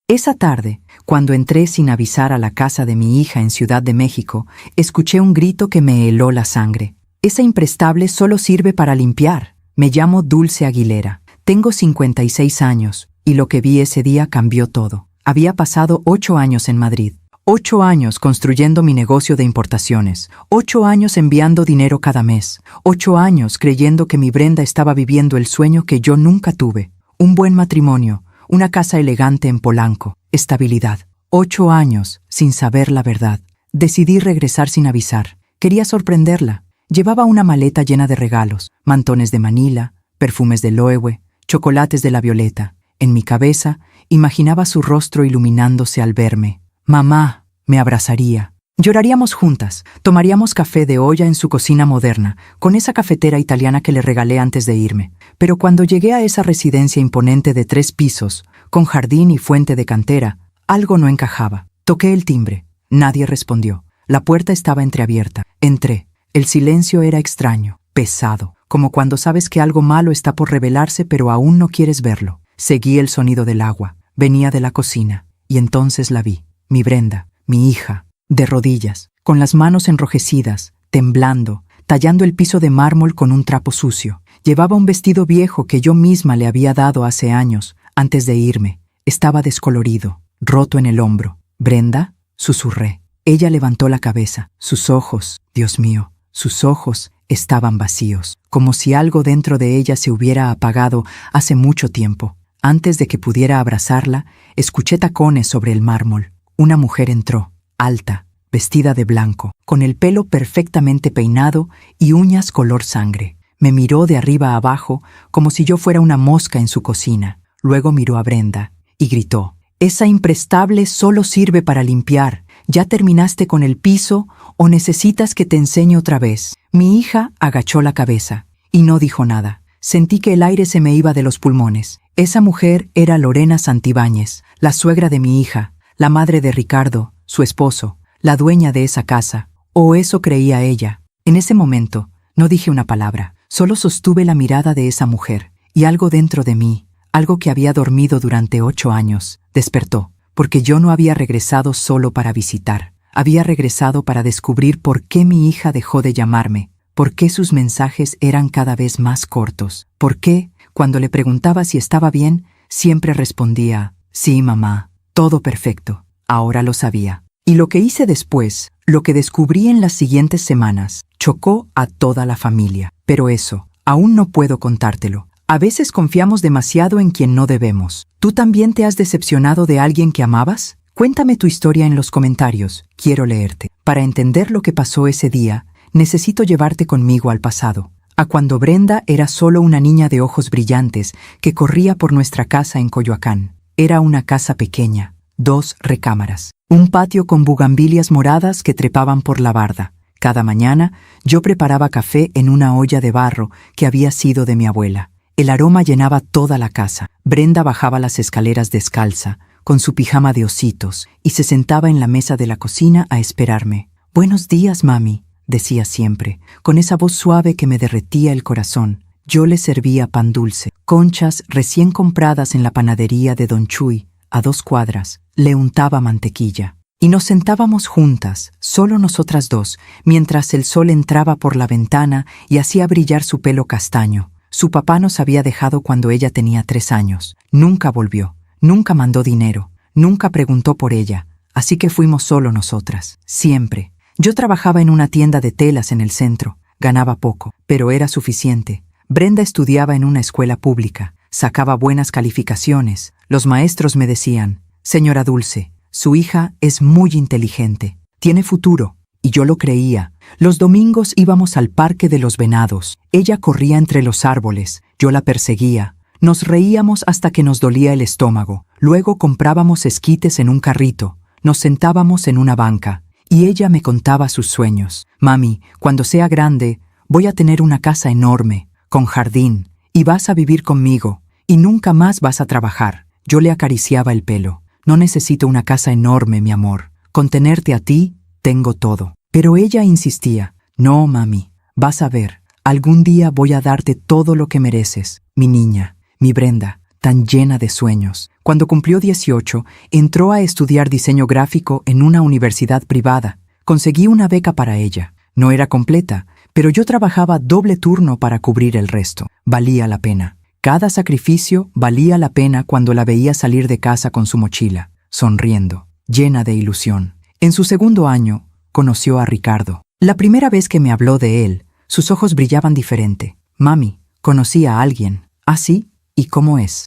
Esa tarde, cuando entré sin avisar a la casa de mi hija en Ciudad de México, escuché un grito que me heló la sangre. Esa imprestable solo sirve para limpiar. Me llamo Dulce Aguilera. Tengo 56 años, y lo que vi ese día cambió todo. Había pasado 8 años en Madrid. 8 años construyendo mi negocio de importaciones. 8 años enviando dinero cada mes. 8 años creyendo que mi Brenda estaba viviendo el sueño que yo nunca tuve. Un buen matrimonio, una casa elegante en Polanco, estabilidad. 8 años sin saber la verdad. Decidí regresar sin avisar. Quería sorprenderla. Llevaba una maleta llena de regalos, mantones de Manila, perfumes de Loewe, chocolates de La Violeta. En mi cabeza, imaginaba su rostro iluminándose al verme. Mamá me abrazaría. Lloraríamos juntas, tomaríamos café de olla en su cocina moderna, con esa cafetera italiana que le regalé antes de irme. Pero cuando llegué a esa residencia imponente de 3 pisos, con jardín y fuente de cantera, algo no encajaba. Toqué el timbre. Nadie respondió. La puerta estaba entreabierta. Entré. El silencio era extraño, pesado, como cuando sabes que algo malo está por revelarse pero aún no quieres verlo. Seguí el sonido del agua. Venía de la cocina. Y entonces la vi. Mi Brenda, mi hija, de rodillas, con las manos enrojecidas, temblando, tallando el piso de mármol con un trapo sucio. Llevaba un vestido viejo que yo misma le había dado hace años, antes de irme. Estaba descolorido, roto en el hombro. «¿Brenda?», susurré. Ella levantó la cabeza. Sus ojos, Dios mío, sus ojos estaban vacíos, como si algo dentro de ella se hubiera apagado hace mucho tiempo. Antes de que pudiera abrazarla, escuché tacones sobre el mármol. Una mujer entró, alta, vestida de blanco, con el pelo perfectamente peinado y uñas color sangre. Me miró de arriba a abajo como si yo fuera una mosca en su cocina. Luego miró a Brenda y gritó: «Esa imprestable solo sirve para limpiar. ¿Ya terminaste con el piso o necesitas que te enseñe otra vez?». Mi hija agachó la cabeza y no dijo nada. Sentí que el aire se me iba de los pulmones. Esa mujer era Lorena Santibáñez, la suegra de mi hija, la madre de Ricardo, su esposo, la dueña de esa casa. O eso creía ella. En ese momento, no dije una palabra. Solo sostuve la mirada de esa mujer. Y algo dentro de mí, algo que había dormido durante 8 años, despertó. Porque yo no había regresado solo para visitar. Había regresado para descubrir por qué mi hija dejó de llamarme. Por qué sus mensajes eran cada vez más cortos. Por qué, cuando le preguntaba si estaba bien, siempre respondía: «Sí, mamá. Todo perfecto». Ahora lo sabía. Y lo que hice después, lo que descubrí en las siguientes semanas, chocó a toda la familia. Pero eso, aún no puedo contártelo. A veces confiamos demasiado en quien no debemos. ¿Tú también te has decepcionado de alguien que amabas? Cuéntame tu historia en los comentarios. Quiero leerte. Para entender lo que pasó ese día, necesito llevarte conmigo al pasado. A cuando Brenda era solo una niña de ojos brillantes que corría por nuestra casa en Coyoacán. Era una casa pequeña, 2 recámaras, un patio con bugambilias moradas que trepaban por la barda. Cada mañana yo preparaba café en una olla de barro que había sido de mi abuela. El aroma llenaba toda la casa. Brenda bajaba las escaleras descalza, con su pijama de ositos, y se sentaba en la mesa de la cocina a esperarme. «Buenos días, mami», decía siempre, con esa voz suave que me derretía el corazón. Yo le servía pan dulce, conchas recién compradas en la panadería de Don Chuy, a 2 cuadras. Le untaba mantequilla. Y nos sentábamos juntas, solo nosotras dos, mientras el sol entraba por la ventana y hacía brillar su pelo castaño. Su papá nos había dejado cuando ella tenía 3 años. Nunca volvió, nunca mandó dinero, nunca preguntó por ella, así que fuimos solo nosotras, siempre. Yo trabajaba en una tienda de telas en el centro, ganaba poco, pero era suficiente. Brenda estudiaba en una escuela pública, sacaba buenas calificaciones. Los maestros me decían: «Señora Dulce, su hija es muy inteligente, tiene futuro». Y yo lo creía. Los domingos íbamos al Parque de los Venados. Ella corría entre los árboles, yo la perseguía. Nos reíamos hasta que nos dolía el estómago. Luego comprábamos esquites en un carrito. Nos sentábamos en una banca. Y ella me contaba sus sueños. «Mami, cuando sea grande, voy a tener una casa enorme, con jardín, y vas a vivir conmigo, y nunca más vas a trabajar». Yo le acariciaba el pelo. «No necesito una casa enorme, mi amor. Con tenerte a ti, tengo todo». Pero ella insistía: «No, mami, vas a ver, algún día voy a darte todo lo que mereces, mi niña, mi Brenda, tan llena de sueños». Cuando cumplió 18, entró a estudiar diseño gráfico en una universidad privada. Conseguí una beca para ella. No era completa, pero yo trabajaba doble turno para cubrir el resto. Valía la pena. Cada sacrificio valía la pena cuando la veía salir de casa con su mochila, sonriendo, llena de ilusión. En su segundo año, conoció a Ricardo. La primera vez que me habló de él, sus ojos brillaban diferente. Mami, conocí a alguien. ¿Ah, sí? ¿Y cómo es?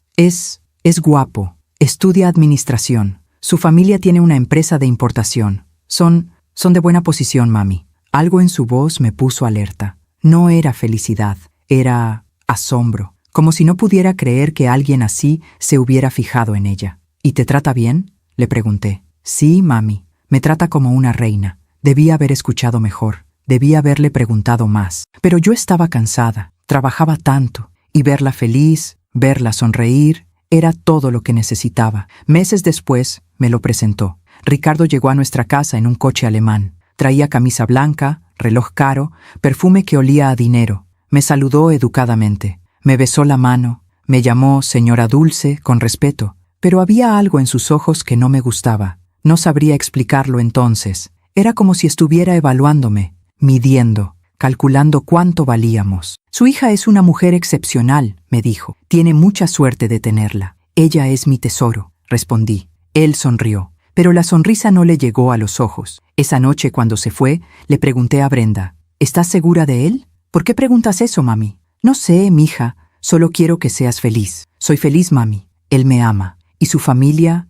Es guapo. Estudia administración. Su familia tiene una empresa de importación. Son de buena posición, mami. Algo en su voz me puso alerta. No era felicidad, era asombro. Como si no pudiera creer que alguien así se hubiera fijado en ella. ¿Y te trata bien?, le pregunté. Sí, mami. Me trata como una reina. Debía haber escuchado mejor. Debía haberle preguntado más. Pero yo estaba cansada. Trabajaba tanto. Y verla feliz, verla sonreír, era todo lo que necesitaba. Meses después, me lo presentó. Ricardo llegó a nuestra casa en un coche alemán. Traía camisa blanca, reloj caro, perfume que olía a dinero. Me saludó educadamente. Me besó la mano. Me llamó señora Dulce, con respeto. Pero había algo en sus ojos que no me gustaba. No sabría explicarlo entonces. Era como si estuviera evaluándome, midiendo, calculando cuánto valíamos. Su hija es una mujer excepcional, me dijo. Tiene mucha suerte de tenerla. Ella es mi tesoro, respondí. Él sonrió, pero la sonrisa no le llegó a los ojos. Esa noche, cuando se fue, le pregunté a Brenda, ¿estás segura de él? ¿Por qué preguntas eso, mami? No sé, mija, solo quiero que seas feliz. Soy feliz, mami. Él me ama. Y su familia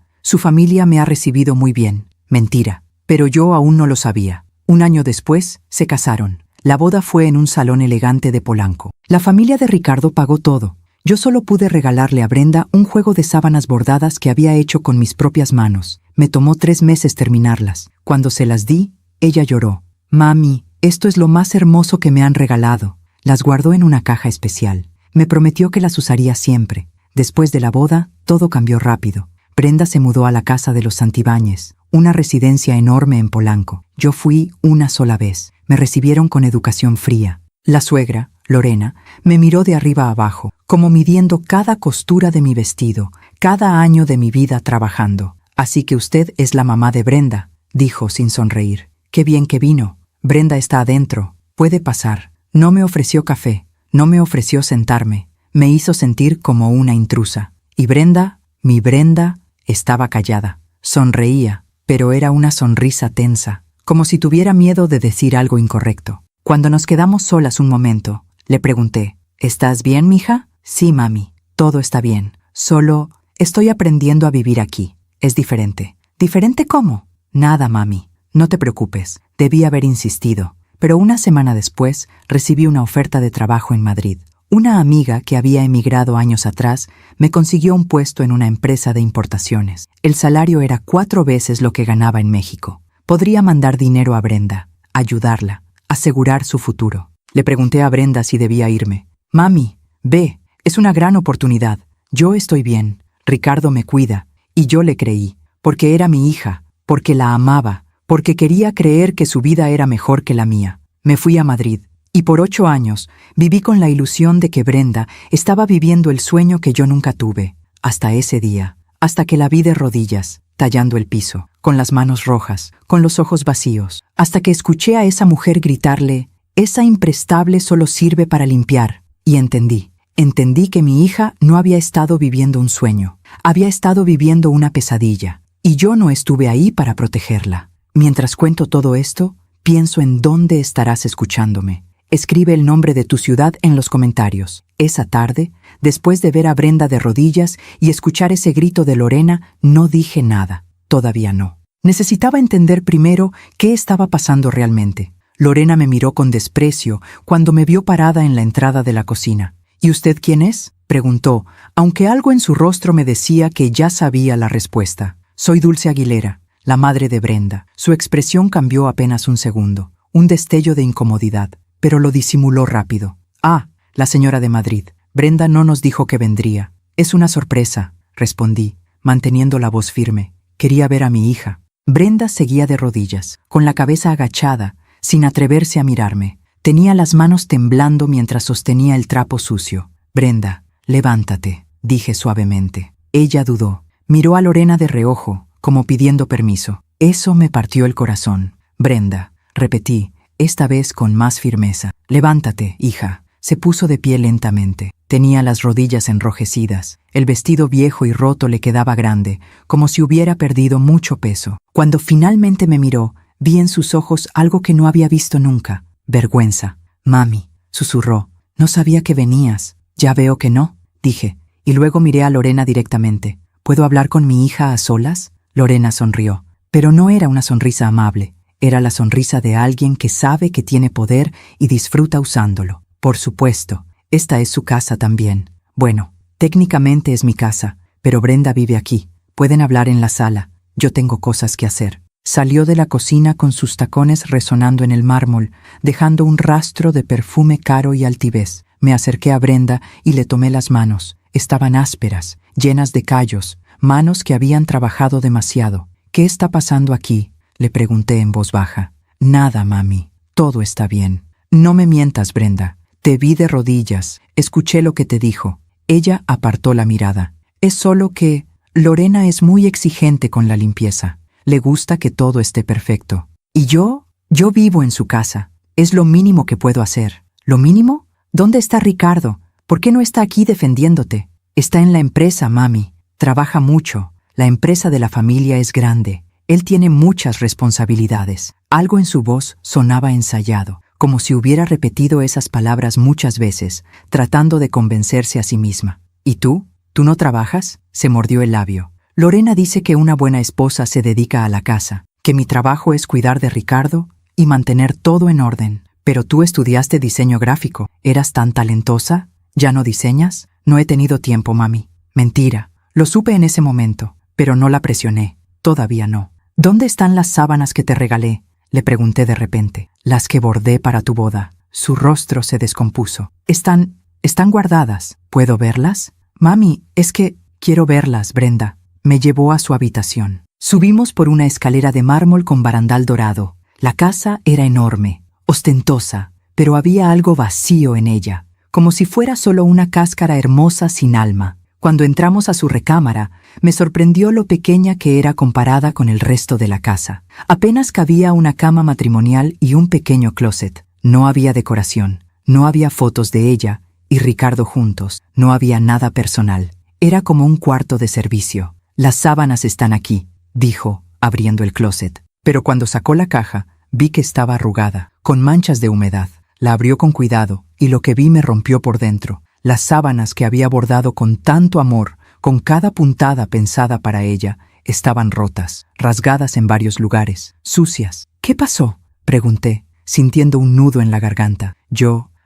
me ha recibido muy bien. Mentira. Pero yo aún no lo sabía. Un año después, se casaron. La boda fue en un salón elegante de Polanco. La familia de Ricardo pagó todo. Yo solo pude regalarle a Brenda un juego de sábanas bordadas que había hecho con mis propias manos. Me tomó 3 meses terminarlas. Cuando se las di, ella lloró. Mami, esto es lo más hermoso que me han regalado. Las guardó en una caja especial. Me prometió que las usaría siempre. Después de la boda, todo cambió rápido. Brenda se mudó a la casa de los Santibáñez, una residencia enorme en Polanco. Yo fui una sola vez. Me recibieron con educación fría. La suegra, Lorena, me miró de arriba a abajo, como midiendo cada costura de mi vestido, cada año de mi vida trabajando. Así que usted es la mamá de Brenda, dijo sin sonreír. Qué bien que vino. Brenda está adentro. Puede pasar. No me ofreció café. No me ofreció sentarme. Me hizo sentir como una intrusa. Y Brenda, mi Brenda, estaba callada. Sonreía, pero era una sonrisa tensa, como si tuviera miedo de decir algo incorrecto. Cuando nos quedamos solas un momento, le pregunté, ¿estás bien, mija? Sí, mami, todo está bien. Solo estoy aprendiendo a vivir aquí. Es diferente. ¿Diferente cómo? Nada, mami. No te preocupes. Debí haber insistido. Pero una semana después, recibí una oferta de trabajo en Madrid. Una amiga que había emigrado años atrás me consiguió un puesto en una empresa de importaciones. El salario era 4 veces lo que ganaba en México. Podría mandar dinero a Brenda, ayudarla, asegurar su futuro. Le pregunté a Brenda si debía irme. Mami, ve, es una gran oportunidad. Yo estoy bien, Ricardo me cuida. Y yo le creí, porque era mi hija, porque la amaba, porque quería creer que su vida era mejor que la mía. Me fui a Madrid. Y por 8 años viví con la ilusión de que Brenda estaba viviendo el sueño que yo nunca tuve, hasta ese día, hasta que la vi de rodillas, tallando el piso, con las manos rojas, con los ojos vacíos, hasta que escuché a esa mujer gritarle, «Esa imprestable solo sirve para limpiar», y entendí que mi hija no había estado viviendo un sueño, había estado viviendo una pesadilla, y yo no estuve ahí para protegerla. Mientras cuento todo esto, pienso en dónde estarás escuchándome. Escribe el nombre de tu ciudad en los comentarios. Esa tarde, después de ver a Brenda de rodillas y escuchar ese grito de Lorena, no dije nada. Todavía no. Necesitaba entender primero qué estaba pasando realmente. Lorena me miró con desprecio cuando me vio parada en la entrada de la cocina. ¿Y usted quién es?, preguntó, aunque algo en su rostro me decía que ya sabía la respuesta. Soy Dulce Aguilera, la madre de Brenda. Su expresión cambió apenas un segundo. Un destello de incomodidad. Pero lo disimuló rápido. Ah, la señora de Madrid. Brenda no nos dijo que vendría. Es una sorpresa, respondí, manteniendo la voz firme. Quería ver a mi hija. Brenda seguía de rodillas, con la cabeza agachada, sin atreverse a mirarme. Tenía las manos temblando mientras sostenía el trapo sucio. Brenda, levántate, dije suavemente. Ella dudó. Miró a Lorena de reojo, como pidiendo permiso. Eso me partió el corazón. Brenda, repetí, esta vez con más firmeza. Levántate, hija. Se puso de pie lentamente. Tenía las rodillas enrojecidas. El vestido viejo y roto le quedaba grande, como si hubiera perdido mucho peso. Cuando finalmente me miró, vi en sus ojos algo que no había visto nunca. Vergüenza. Mami, susurró. No sabía que venías. Ya veo que no, dije, y luego miré a Lorena directamente. ¿Puedo hablar con mi hija a solas? Lorena sonrió, pero no era una sonrisa amable. Era la sonrisa de alguien que sabe que tiene poder y disfruta usándolo. Por supuesto, esta es su casa también. Bueno, técnicamente es mi casa, pero Brenda vive aquí. Pueden hablar en la sala. Yo tengo cosas que hacer. Salió de la cocina con sus tacones resonando en el mármol, dejando un rastro de perfume caro y altivez. Me acerqué a Brenda y le tomé las manos. Estaban ásperas, llenas de callos, manos que habían trabajado demasiado. ¿Qué está pasando aquí?, le pregunté en voz baja. Nada, mami. Todo está bien. No me mientas, Brenda. Te vi de rodillas. Escuché lo que te dijo. Ella apartó la mirada. Es solo que Lorena es muy exigente con la limpieza. Le gusta que todo esté perfecto. ¿Y yo? Yo vivo en su casa. Es lo mínimo que puedo hacer. ¿Lo mínimo? ¿Dónde está Ricardo? ¿Por qué no está aquí defendiéndote? Está en la empresa, mami. Trabaja mucho. La empresa de la familia es grande. Él tiene muchas responsabilidades. Algo en su voz sonaba ensayado, como si hubiera repetido esas palabras muchas veces, tratando de convencerse a sí misma. ¿Y tú? ¿Tú no trabajas?, se mordió el labio. Lorena dice que una buena esposa se dedica a la casa, que mi trabajo es cuidar de Ricardo y mantener todo en orden. Pero tú estudiaste diseño gráfico. ¿Eras tan talentosa? ¿Ya no diseñas? No he tenido tiempo, mami. Mentira. Lo supe en ese momento, pero no la presioné. Todavía no. ¿Dónde están las sábanas que te regalé?, le pregunté de repente. Las que bordé para tu boda. Su rostro se descompuso. Están guardadas. ¿Puedo verlas? Mami, es que quiero verlas, Brenda. Me llevó a su habitación. Subimos por una escalera de mármol con barandal dorado. La casa era enorme, ostentosa, pero había algo vacío en ella, como si fuera solo una cáscara hermosa sin alma. Cuando entramos a su recámara, me sorprendió lo pequeña que era comparada con el resto de la casa. Apenas cabía una cama matrimonial y un pequeño closet. No había decoración, no había fotos de ella y Ricardo juntos, no había nada personal. Era como un cuarto de servicio. Las sábanas están aquí, dijo, abriendo el closet. Pero cuando sacó la caja, vi que estaba arrugada, con manchas de humedad. La abrió con cuidado y lo que vi me rompió por dentro. Las sábanas que había bordado con tanto amor, con cada puntada pensada para ella, estaban rotas, rasgadas en varios lugares, sucias. ¿Qué pasó?, pregunté, sintiendo un nudo en la garganta.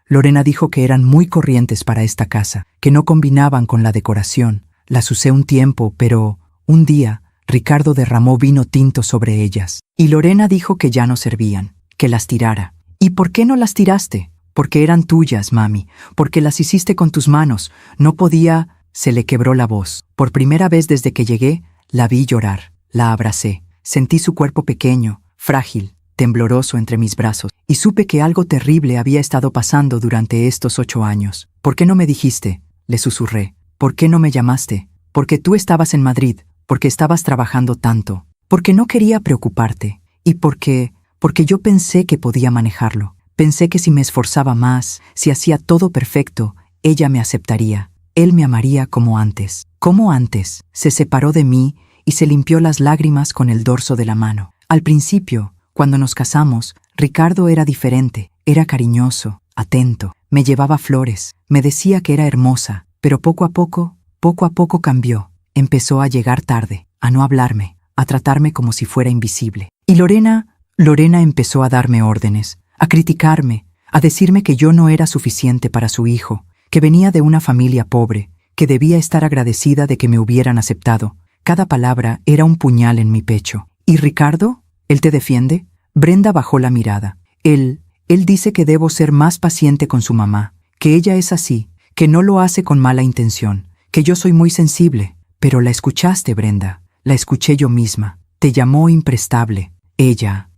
Lorena dijo que eran muy corrientes para esta casa, que no combinaban con la decoración. Las usé un tiempo, pero un día Ricardo derramó vino tinto sobre ellas. Y Lorena dijo que ya no servían, que las tirara. ¿Y por qué no las tiraste? Porque eran tuyas, mami, porque las hiciste con tus manos. No podía... Se le quebró la voz. Por primera vez desde que llegué, la vi llorar. La abracé. Sentí su cuerpo pequeño, frágil, tembloroso entre mis brazos, y supe que algo terrible había estado pasando durante estos 8 años. ¿Por qué no me dijiste?, le susurré. ¿Por qué no me llamaste? Porque tú estabas en Madrid, porque estabas trabajando tanto, porque no quería preocuparte, y porque yo pensé que podía manejarlo. Pensé que si me esforzaba más, si hacía todo perfecto, ella me aceptaría. Él me amaría como antes. Como antes. Se separó de mí y se limpió las lágrimas con el dorso de la mano. Al principio, cuando nos casamos, Ricardo era diferente. Era cariñoso, atento. Me llevaba flores. Me decía que era hermosa. Pero poco a poco cambió. Empezó a llegar tarde, a no hablarme, a tratarme como si fuera invisible. Y Lorena empezó a darme órdenes, a criticarme, a decirme que yo no era suficiente para su hijo, que venía de una familia pobre, que debía estar agradecida de que me hubieran aceptado. Cada palabra era un puñal en mi pecho. ¿Y Ricardo? ¿Él te defiende? Brenda bajó la mirada. Él dice que debo ser más paciente con su mamá, que ella es así, que no lo hace con mala intención, que yo soy muy sensible. Pero la escuchaste, Brenda. La escuché yo misma. Te llamó imprestable. Ella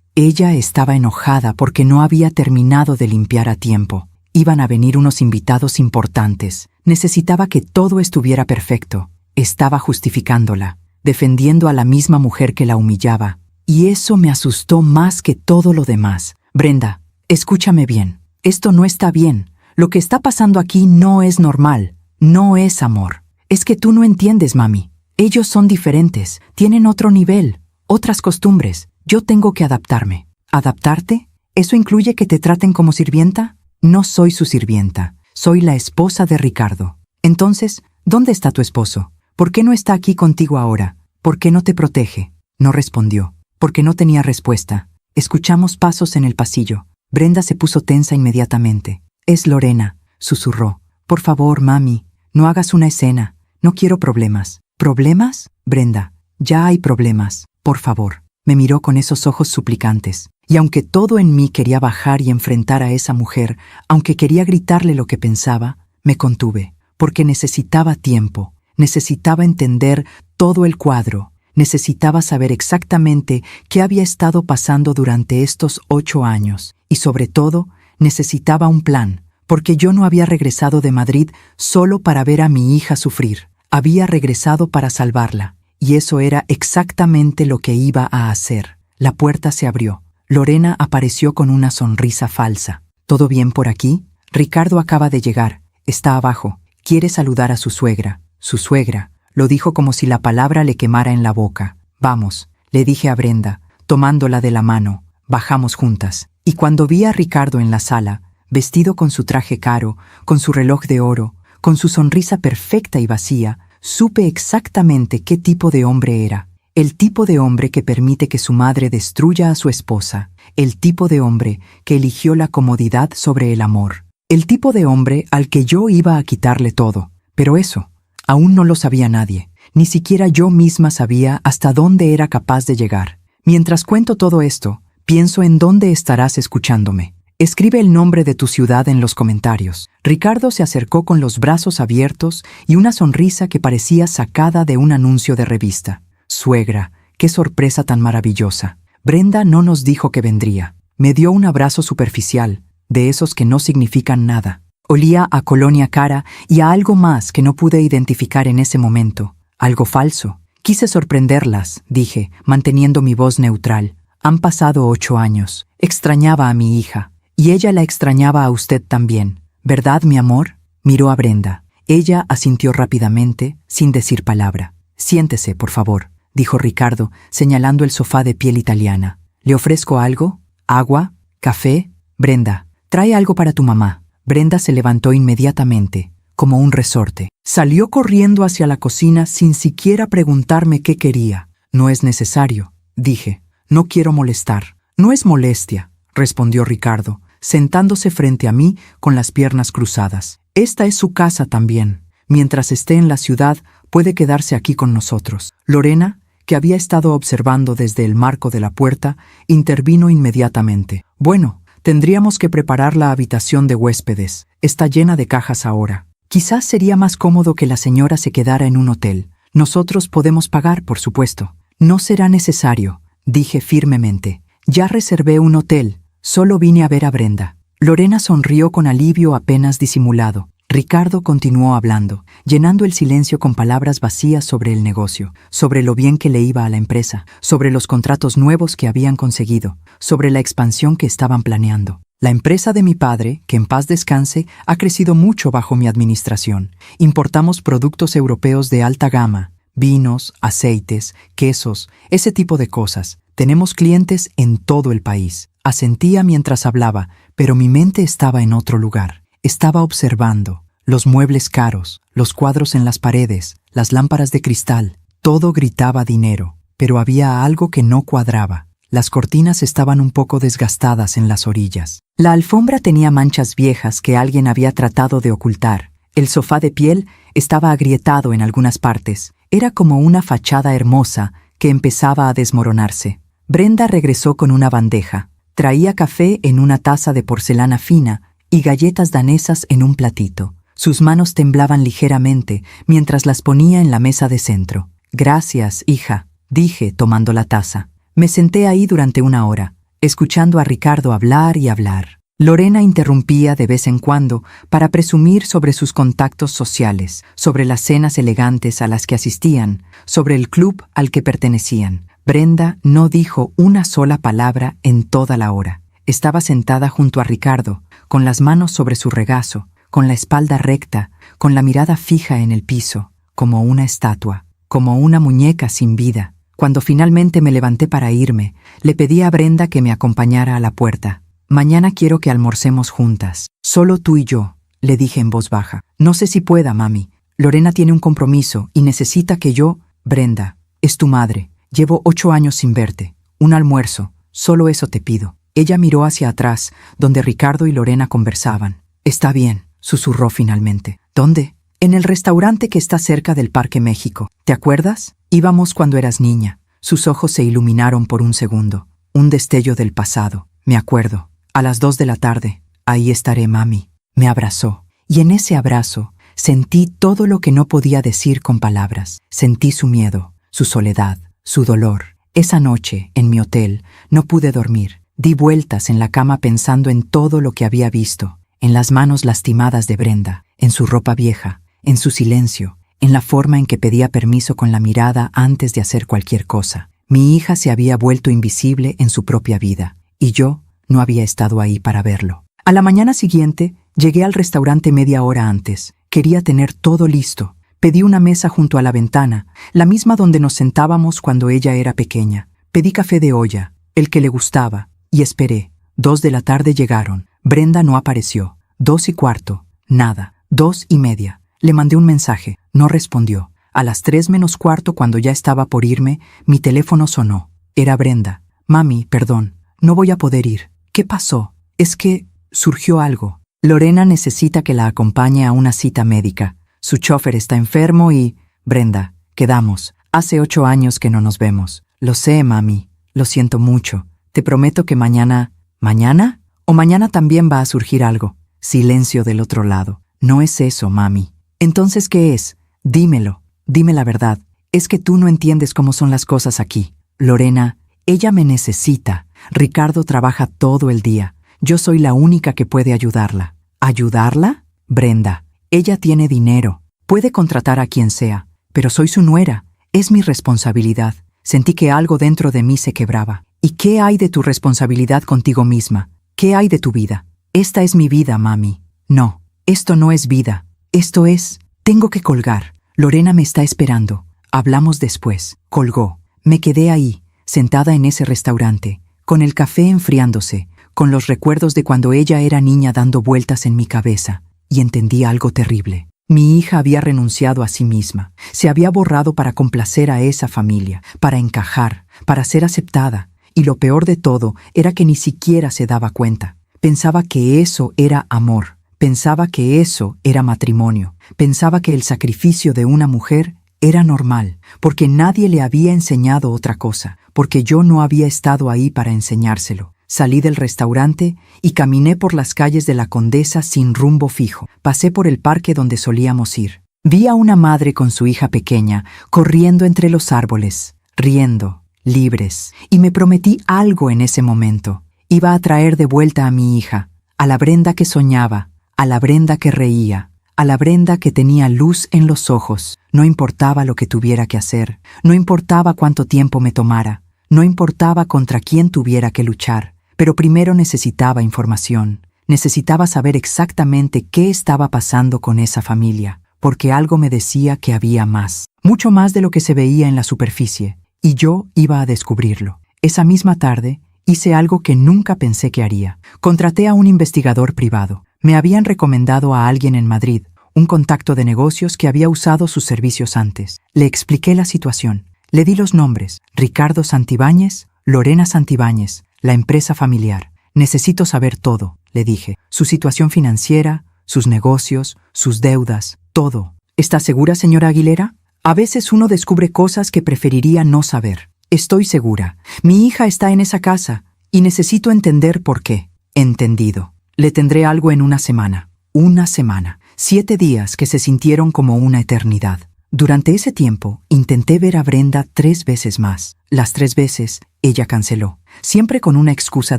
estaba enojada porque no había terminado de limpiar a tiempo. Iban a venir unos invitados importantes. Necesitaba que todo estuviera perfecto. Estaba justificándola. defendiendo a la misma mujer que la humillaba. Y eso me asustó más que todo lo demás. Brenda, escúchame bien. Esto no está bien. Lo que está pasando aquí no es normal. No es amor. Es que tú no entiendes, mami. Ellos son diferentes. Tienen otro nivel, otras costumbres. Yo tengo que adaptarme. ¿Adaptarte? ¿Eso incluye que te traten como sirvienta? No soy su sirvienta. Soy la esposa de Ricardo. Entonces, ¿dónde está tu esposo? ¿Por qué no está aquí contigo ahora? ¿Por qué no te protege? No respondió, porque no tenía respuesta. Escuchamos pasos en el pasillo. Brenda se puso tensa inmediatamente. Es Lorena, susurró. Por favor, mami, no hagas una escena. No quiero problemas. ¿Problemas? Brenda, ya hay problemas. Por favor. Me miró con esos ojos suplicantes. Y aunque todo en mí quería bajar y enfrentar a esa mujer, aunque quería gritarle lo que pensaba, me contuve, porque necesitaba tiempo, necesitaba entender todo el cuadro, necesitaba saber exactamente qué había estado pasando durante estos 8 años, y sobre todo, necesitaba un plan, porque yo no había regresado de Madrid solo para ver a mi hija sufrir, había regresado para salvarla, y eso era exactamente lo que iba a hacer. La puerta se abrió. Lorena apareció con una sonrisa falsa. ¿Todo bien por aquí? Ricardo acaba de llegar. Está abajo. Quiere saludar a su suegra. Su suegra. Lo dijo como si la palabra le quemara en la boca. Vamos, le dije a Brenda, tomándola de la mano. Bajamos juntas. Y cuando vi a Ricardo en la sala, vestido con su traje caro, con su reloj de oro, con su sonrisa perfecta y vacía, supe exactamente qué tipo de hombre era. El tipo de hombre que permite que su madre destruya a su esposa. El tipo de hombre que eligió la comodidad sobre el amor. El tipo de hombre al que yo iba a quitarle todo. Pero eso, aún no lo sabía nadie. Ni siquiera yo misma sabía hasta dónde era capaz de llegar. Mientras cuento todo esto, pienso en dónde estarás escuchándome. Escribe el nombre de tu ciudad en los comentarios. Ricardo se acercó con los brazos abiertos y una sonrisa que parecía sacada de un anuncio de revista. Suegra, qué sorpresa tan maravillosa. Brenda no nos dijo que vendría. Me dio un abrazo superficial, de esos que no significan nada. Olía a colonia cara y a algo más que no pude identificar en ese momento. Algo falso. Quise sorprenderlas, dije, manteniendo mi voz neutral. Han pasado 8 años. Extrañaba a mi hija. Y ella la extrañaba a usted también. ¿Verdad, mi amor? Miró a Brenda. Ella asintió rápidamente, sin decir palabra. Siéntese, por favor, dijo Ricardo, señalando el sofá de piel italiana. ¿Le ofrezco algo? ¿Agua? ¿Café? Brenda, trae algo para tu mamá. Brenda se levantó inmediatamente, como un resorte. Salió corriendo hacia la cocina sin siquiera preguntarme qué quería. No es necesario, dije. No quiero molestar. No es molestia, respondió Ricardo, sentándose frente a mí con las piernas cruzadas. Esta es su casa también. Mientras esté en la ciudad, puede quedarse aquí con nosotros. Lorena, que había estado observando desde el marco de la puerta, intervino inmediatamente. Bueno, tendríamos que preparar la habitación de huéspedes. Está llena de cajas ahora. Quizás sería más cómodo que la señora se quedara en un hotel. Nosotros podemos pagar, por supuesto. No será necesario, dije firmemente. Ya reservé un hotel. Solo vine a ver a Brenda. Lorena sonrió con alivio apenas disimulado. Ricardo continuó hablando, llenando el silencio con palabras vacías sobre el negocio, sobre lo bien que le iba a la empresa, sobre los contratos nuevos que habían conseguido, sobre la expansión que estaban planeando. La empresa de mi padre, que en paz descanse, ha crecido mucho bajo mi administración. Importamos productos europeos de alta gama, vinos, aceites, quesos, ese tipo de cosas. Tenemos clientes en todo el país. Asentía mientras hablaba, pero mi mente estaba en otro lugar. Estaba observando los muebles caros, los cuadros en las paredes, las lámparas de cristal. Todo gritaba dinero, pero había algo que no cuadraba. Las cortinas estaban un poco desgastadas en las orillas. La alfombra tenía manchas viejas que alguien había tratado de ocultar. El sofá de piel estaba agrietado en algunas partes. Era como una fachada hermosa que empezaba a desmoronarse. Brenda regresó con una bandeja. Traía café en una taza de porcelana fina y galletas danesas en un platito. Sus manos temblaban ligeramente mientras las ponía en la mesa de centro. «Gracias, hija», dije tomando la taza. Me senté ahí durante 1 hora, escuchando a Ricardo hablar y hablar. Lorena interrumpía de vez en cuando para presumir sobre sus contactos sociales, sobre las cenas elegantes a las que asistían, sobre el club al que pertenecían. Brenda no dijo una sola palabra en toda la hora. Estaba sentada junto a Ricardo, con las manos sobre su regazo, con la espalda recta, con la mirada fija en el piso, como una estatua, como una muñeca sin vida. Cuando finalmente me levanté para irme, le pedí a Brenda que me acompañara a la puerta. «Mañana quiero que almorcemos juntas, solo tú y yo», le dije en voz baja. «No sé si pueda, mami. Lorena tiene un compromiso y necesita que yo...» «Brenda, es tu madre. Llevo 8 años sin verte. Un almuerzo, solo eso te pido». Ella miró hacia atrás, donde Ricardo y Lorena conversaban. «Está bien», susurró finalmente. «¿Dónde?» «En el restaurante que está cerca del Parque México. ¿Te acuerdas? Íbamos cuando eras niña». Sus ojos se iluminaron por un segundo. Un destello del pasado. «Me acuerdo. A las 2 de la tarde. Ahí estaré, mami». Me abrazó. Y en ese abrazo sentí todo lo que no podía decir con palabras. Sentí su miedo, su soledad, su dolor. Esa noche, en mi hotel, no pude dormir. Di vueltas en la cama pensando en todo lo que había visto. En las manos lastimadas de Brenda, en su ropa vieja, en su silencio, en la forma en que pedía permiso con la mirada antes de hacer cualquier cosa. Mi hija se había vuelto invisible en su propia vida, y yo no había estado ahí para verlo. A la mañana siguiente, llegué al restaurante media hora antes. Quería tener todo listo. Pedí una mesa junto a la ventana, la misma donde nos sentábamos cuando ella era pequeña. Pedí café de olla, el que le gustaba, y esperé. 2 de la tarde llegaron. Brenda no apareció. 2:15, nada. 2:30. Le mandé un mensaje, no respondió. A las 3:15, cuando ya estaba por irme, mi teléfono sonó. Era Brenda. «Mami, perdón, no voy a poder ir». «¿Qué pasó?» «Es que surgió algo. Lorena necesita que la acompañe a una cita médica. Su chofer está enfermo y...» «Brenda, quedamos. Hace 8 años que no nos vemos». «Lo sé, mami. Lo siento mucho. Te prometo que mañana...» «¿Mañana? ¿O mañana también va a surgir algo?» Silencio del otro lado. «No es eso, mami». «Entonces, ¿qué es? Dímelo. Dime la verdad. Es que tú no entiendes cómo son las cosas aquí. Lorena, ella me necesita. Ricardo trabaja todo el día. Yo soy la única que puede ayudarla». «¿Ayudarla?» «Brenda, ella tiene dinero. Puede contratar a quien sea. Pero soy su nuera. Es mi responsabilidad». Sentí que algo dentro de mí se quebraba. «¿Y qué hay de tu responsabilidad contigo misma? ¿Qué hay de tu vida?» «Esta es mi vida, mami». «No, esto no es vida. Esto es... Tengo que colgar. Lorena me está esperando. Hablamos después». Colgó. Me quedé ahí, sentada en ese restaurante, con el café enfriándose, con los recuerdos de cuando ella era niña dando vueltas en mi cabeza, y entendí algo terrible. Mi hija había renunciado a sí misma. Se había borrado para complacer a esa familia, para encajar, para ser aceptada. Y lo peor de todo era que ni siquiera se daba cuenta. Pensaba que eso era amor. Pensaba que eso era matrimonio. Pensaba que el sacrificio de una mujer era normal, porque nadie le había enseñado otra cosa, porque yo no había estado ahí para enseñárselo. Salí del restaurante y caminé por las calles de la Condesa sin rumbo fijo. Pasé por el parque donde solíamos ir. Vi a una madre con su hija pequeña corriendo entre los árboles, riendo, libres, y me prometí algo en ese momento. Iba a traer de vuelta a mi hija, a la Brenda que soñaba, a la Brenda que reía, a la Brenda que tenía luz en los ojos. No importaba lo que tuviera que hacer, no importaba cuánto tiempo me tomara, no importaba contra quién tuviera que luchar. Pero primero necesitaba información. Necesitaba saber exactamente qué estaba pasando con esa familia, porque algo me decía que había más, mucho más de lo que se veía en la superficie, y yo iba a descubrirlo. Esa misma tarde hice algo que nunca pensé que haría. Contraté a un investigador privado. Me habían recomendado a alguien en Madrid, un contacto de negocios que había usado sus servicios antes. Le expliqué la situación. Le di los nombres: Ricardo Santibáñez, Lorena Santibáñez, la empresa familiar. «Necesito saber todo», le dije. «Su situación financiera, sus negocios, sus deudas, todo». «¿Está segura, señora Aguilera? A veces uno descubre cosas que preferiría no saber». «Estoy segura. Mi hija está en esa casa y necesito entender por qué». «Entendido. Le tendré algo en una semana». Una semana. 7 días que se sintieron como una eternidad. Durante ese tiempo, intenté ver a Brenda 3 veces más. Las 3 veces, ella canceló, siempre con una excusa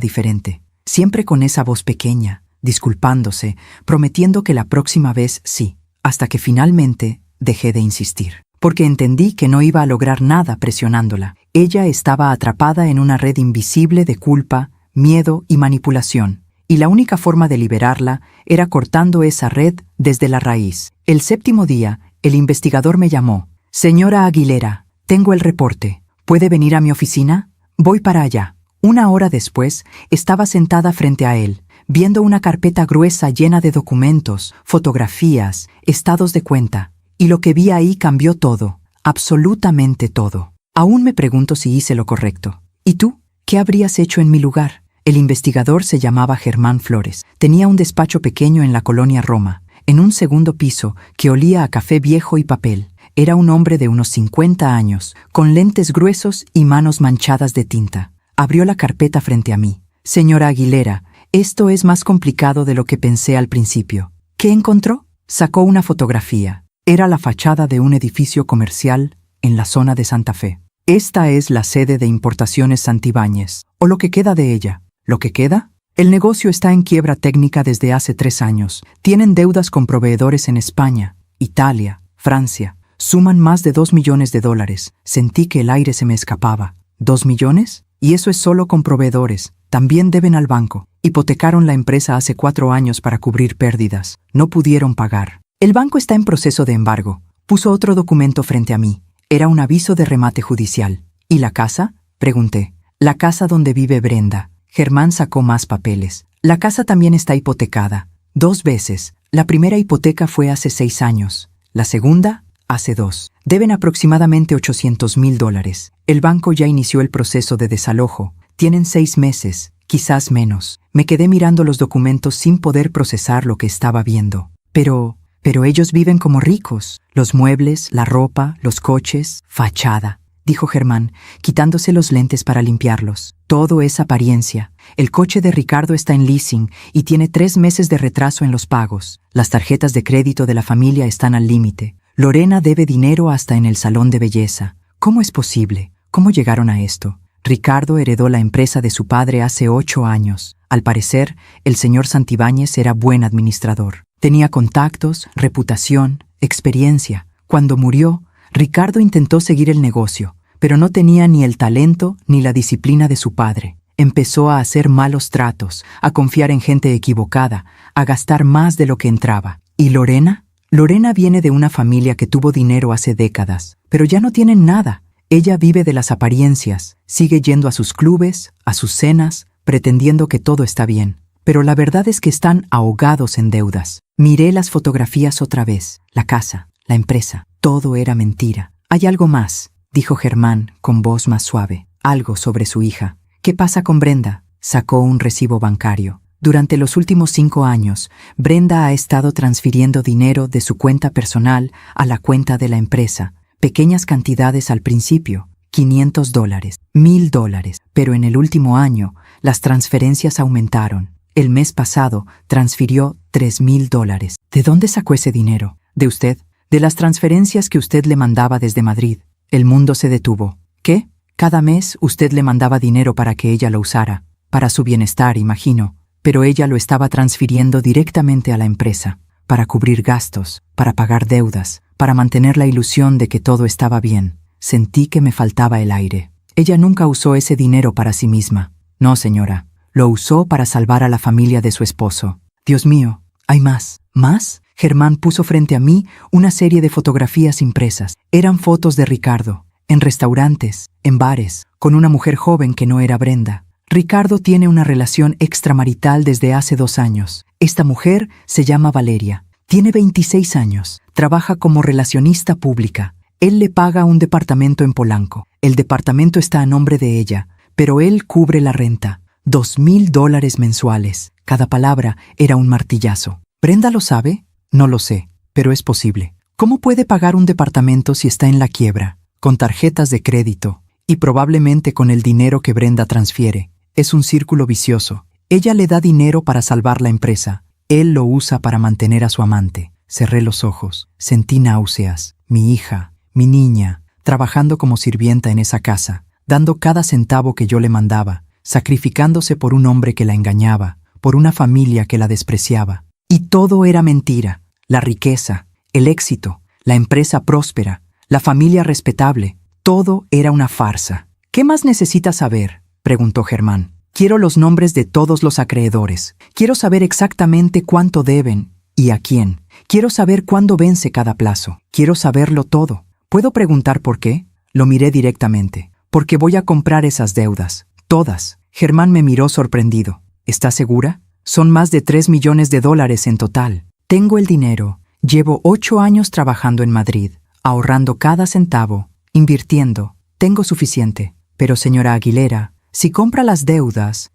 diferente. siempre con esa voz pequeña, disculpándose, prometiendo que la próxima vez sí, hasta que finalmente dejé de insistir. Porque entendí que no iba a lograr nada presionándola. Ella estaba atrapada en una red invisible de culpa, miedo y manipulación, y la única forma de liberarla era cortando esa red desde la raíz. El 7º día, el investigador me llamó. «Señora Aguilera, tengo el reporte. ¿Puede venir a mi oficina? Voy para allá». 1 hora después, estaba sentada frente a él, viendo una carpeta gruesa llena de documentos, fotografías, estados de cuenta. Y lo que vi ahí cambió todo, absolutamente todo. Aún me pregunto si hice lo correcto. ¿Y tú? ¿Qué habrías hecho en mi lugar? El investigador se llamaba Germán Flores. Tenía un despacho pequeño en la colonia Roma, en un 2º piso que olía a café viejo y papel. Era un hombre de unos 50 años, con lentes gruesos y manos manchadas de tinta. Abrió la carpeta frente a mí. «Señora Aguilera, esto es más complicado de lo que pensé al principio». ¿Qué encontró? Sacó una fotografía. Era la fachada de un edificio comercial en la zona de Santa Fe. Esta es la sede de Importaciones Santibáñez, o lo que queda de ella. ¿Lo que queda? El negocio está en quiebra técnica desde hace 3 años. Tienen deudas con proveedores en España, Italia, Francia. Suman más de $2 millones. Sentí que el aire se me escapaba. ¿2 millones? Y eso es solo con proveedores. También deben al banco. Hipotecaron la empresa hace 4 años para cubrir pérdidas. No pudieron pagar. El banco está en proceso de embargo. Puso otro documento frente a mí. Era un aviso de remate judicial. ¿Y la casa? Pregunté. La casa donde vive Brenda. Germán sacó más papeles. La casa también está hipotecada. 2 veces. La primera hipoteca fue hace 6 años. La segunda, hace 2. Deben aproximadamente $800,000. El banco ya inició el proceso de desalojo. Tienen 6 meses, quizás menos. Me quedé mirando los documentos sin poder procesar lo que estaba viendo. Pero ellos viven como ricos. Los muebles, la ropa, los coches, fachada, dijo Germán, quitándose los lentes para limpiarlos. Todo es apariencia. El coche de Ricardo está en leasing y tiene 3 meses de retraso en los pagos. Las tarjetas de crédito de la familia están al límite. Lorena debe dinero hasta en el salón de belleza. ¿Cómo es posible? ¿Cómo llegaron a esto? Ricardo heredó la empresa de su padre hace 8 años. Al parecer, el señor Santibáñez era buen administrador. Tenía contactos, reputación, experiencia. Cuando murió, Ricardo intentó seguir el negocio, pero no tenía ni el talento ni la disciplina de su padre. Empezó a hacer malos tratos, a confiar en gente equivocada, a gastar más de lo que entraba. ¿Y Lorena? Lorena viene de una familia que tuvo dinero hace décadas, pero ya no tienen nada. Ella vive de las apariencias, sigue yendo a sus clubes, a sus cenas, pretendiendo que todo está bien. Pero la verdad es que están ahogados en deudas. Miré las fotografías otra vez, la casa, la empresa, todo era mentira. «Hay algo más», dijo Germán con voz más suave, algo sobre su hija. «¿Qué pasa con Brenda?» Sacó un recibo bancario. Durante los últimos 5 años, Brenda ha estado transfiriendo dinero de su cuenta personal a la cuenta de la empresa. Pequeñas cantidades al principio, $500, $1,000, pero en el último año las transferencias aumentaron. El mes pasado transfirió $3,000. ¿De dónde sacó ese dinero? ¿De usted? De las transferencias que usted le mandaba desde Madrid. El mundo se detuvo. ¿Qué? Cada mes usted le mandaba dinero para que ella lo usara. Para su bienestar, imagino. Pero ella lo estaba transfiriendo directamente a la empresa. Para cubrir gastos, para pagar deudas, para mantener la ilusión de que todo estaba bien. Sentí que me faltaba el aire. Ella nunca usó ese dinero para sí misma. No, señora. Lo usó para salvar a la familia de su esposo. Dios mío, ¿hay más? ¿Más? Germán puso frente a mí una serie de fotografías impresas. Eran fotos de Ricardo, en restaurantes, en bares, con una mujer joven que no era Brenda. Ricardo tiene una relación extramarital desde hace 2 años. Esta mujer se llama Valeria. Tiene 26 años. Trabaja como relacionista pública. Él le paga un departamento en Polanco. El departamento está a nombre de ella, pero él cubre la renta. $2,000 mensuales. Cada palabra era un martillazo. ¿Brenda lo sabe? No lo sé, pero es posible. ¿Cómo puede pagar un departamento si está en la quiebra? Con tarjetas de crédito. Y probablemente con el dinero que Brenda transfiere. Es un círculo vicioso. Ella le da dinero para salvar la empresa. Él lo usa para mantener a su amante. Cerré los ojos. Sentí náuseas. Mi hija, mi niña, trabajando como sirvienta en esa casa, dando cada centavo que yo le mandaba. sacrificándose por un hombre que la engañaba, por una familia que la despreciaba. Y todo era mentira: la riqueza, el éxito, la empresa próspera, la familia respetable. Todo era una farsa. ¿Qué más necesitas saber?, preguntó Germán. Quiero los nombres de todos los acreedores. Quiero saber exactamente cuánto deben y a quién. Quiero saber cuándo vence cada plazo. Quiero saberlo todo. ¿Puedo preguntar por qué? Lo miré directamente. Porque voy a comprar esas deudas. Todas. Germán me miró sorprendido. ¿Estás segura? Son más de $3 millones en total. Tengo el dinero. Llevo 8 años trabajando en Madrid, ahorrando cada centavo, invirtiendo. Tengo suficiente. Pero, señora Aguilera, si compro las deudas,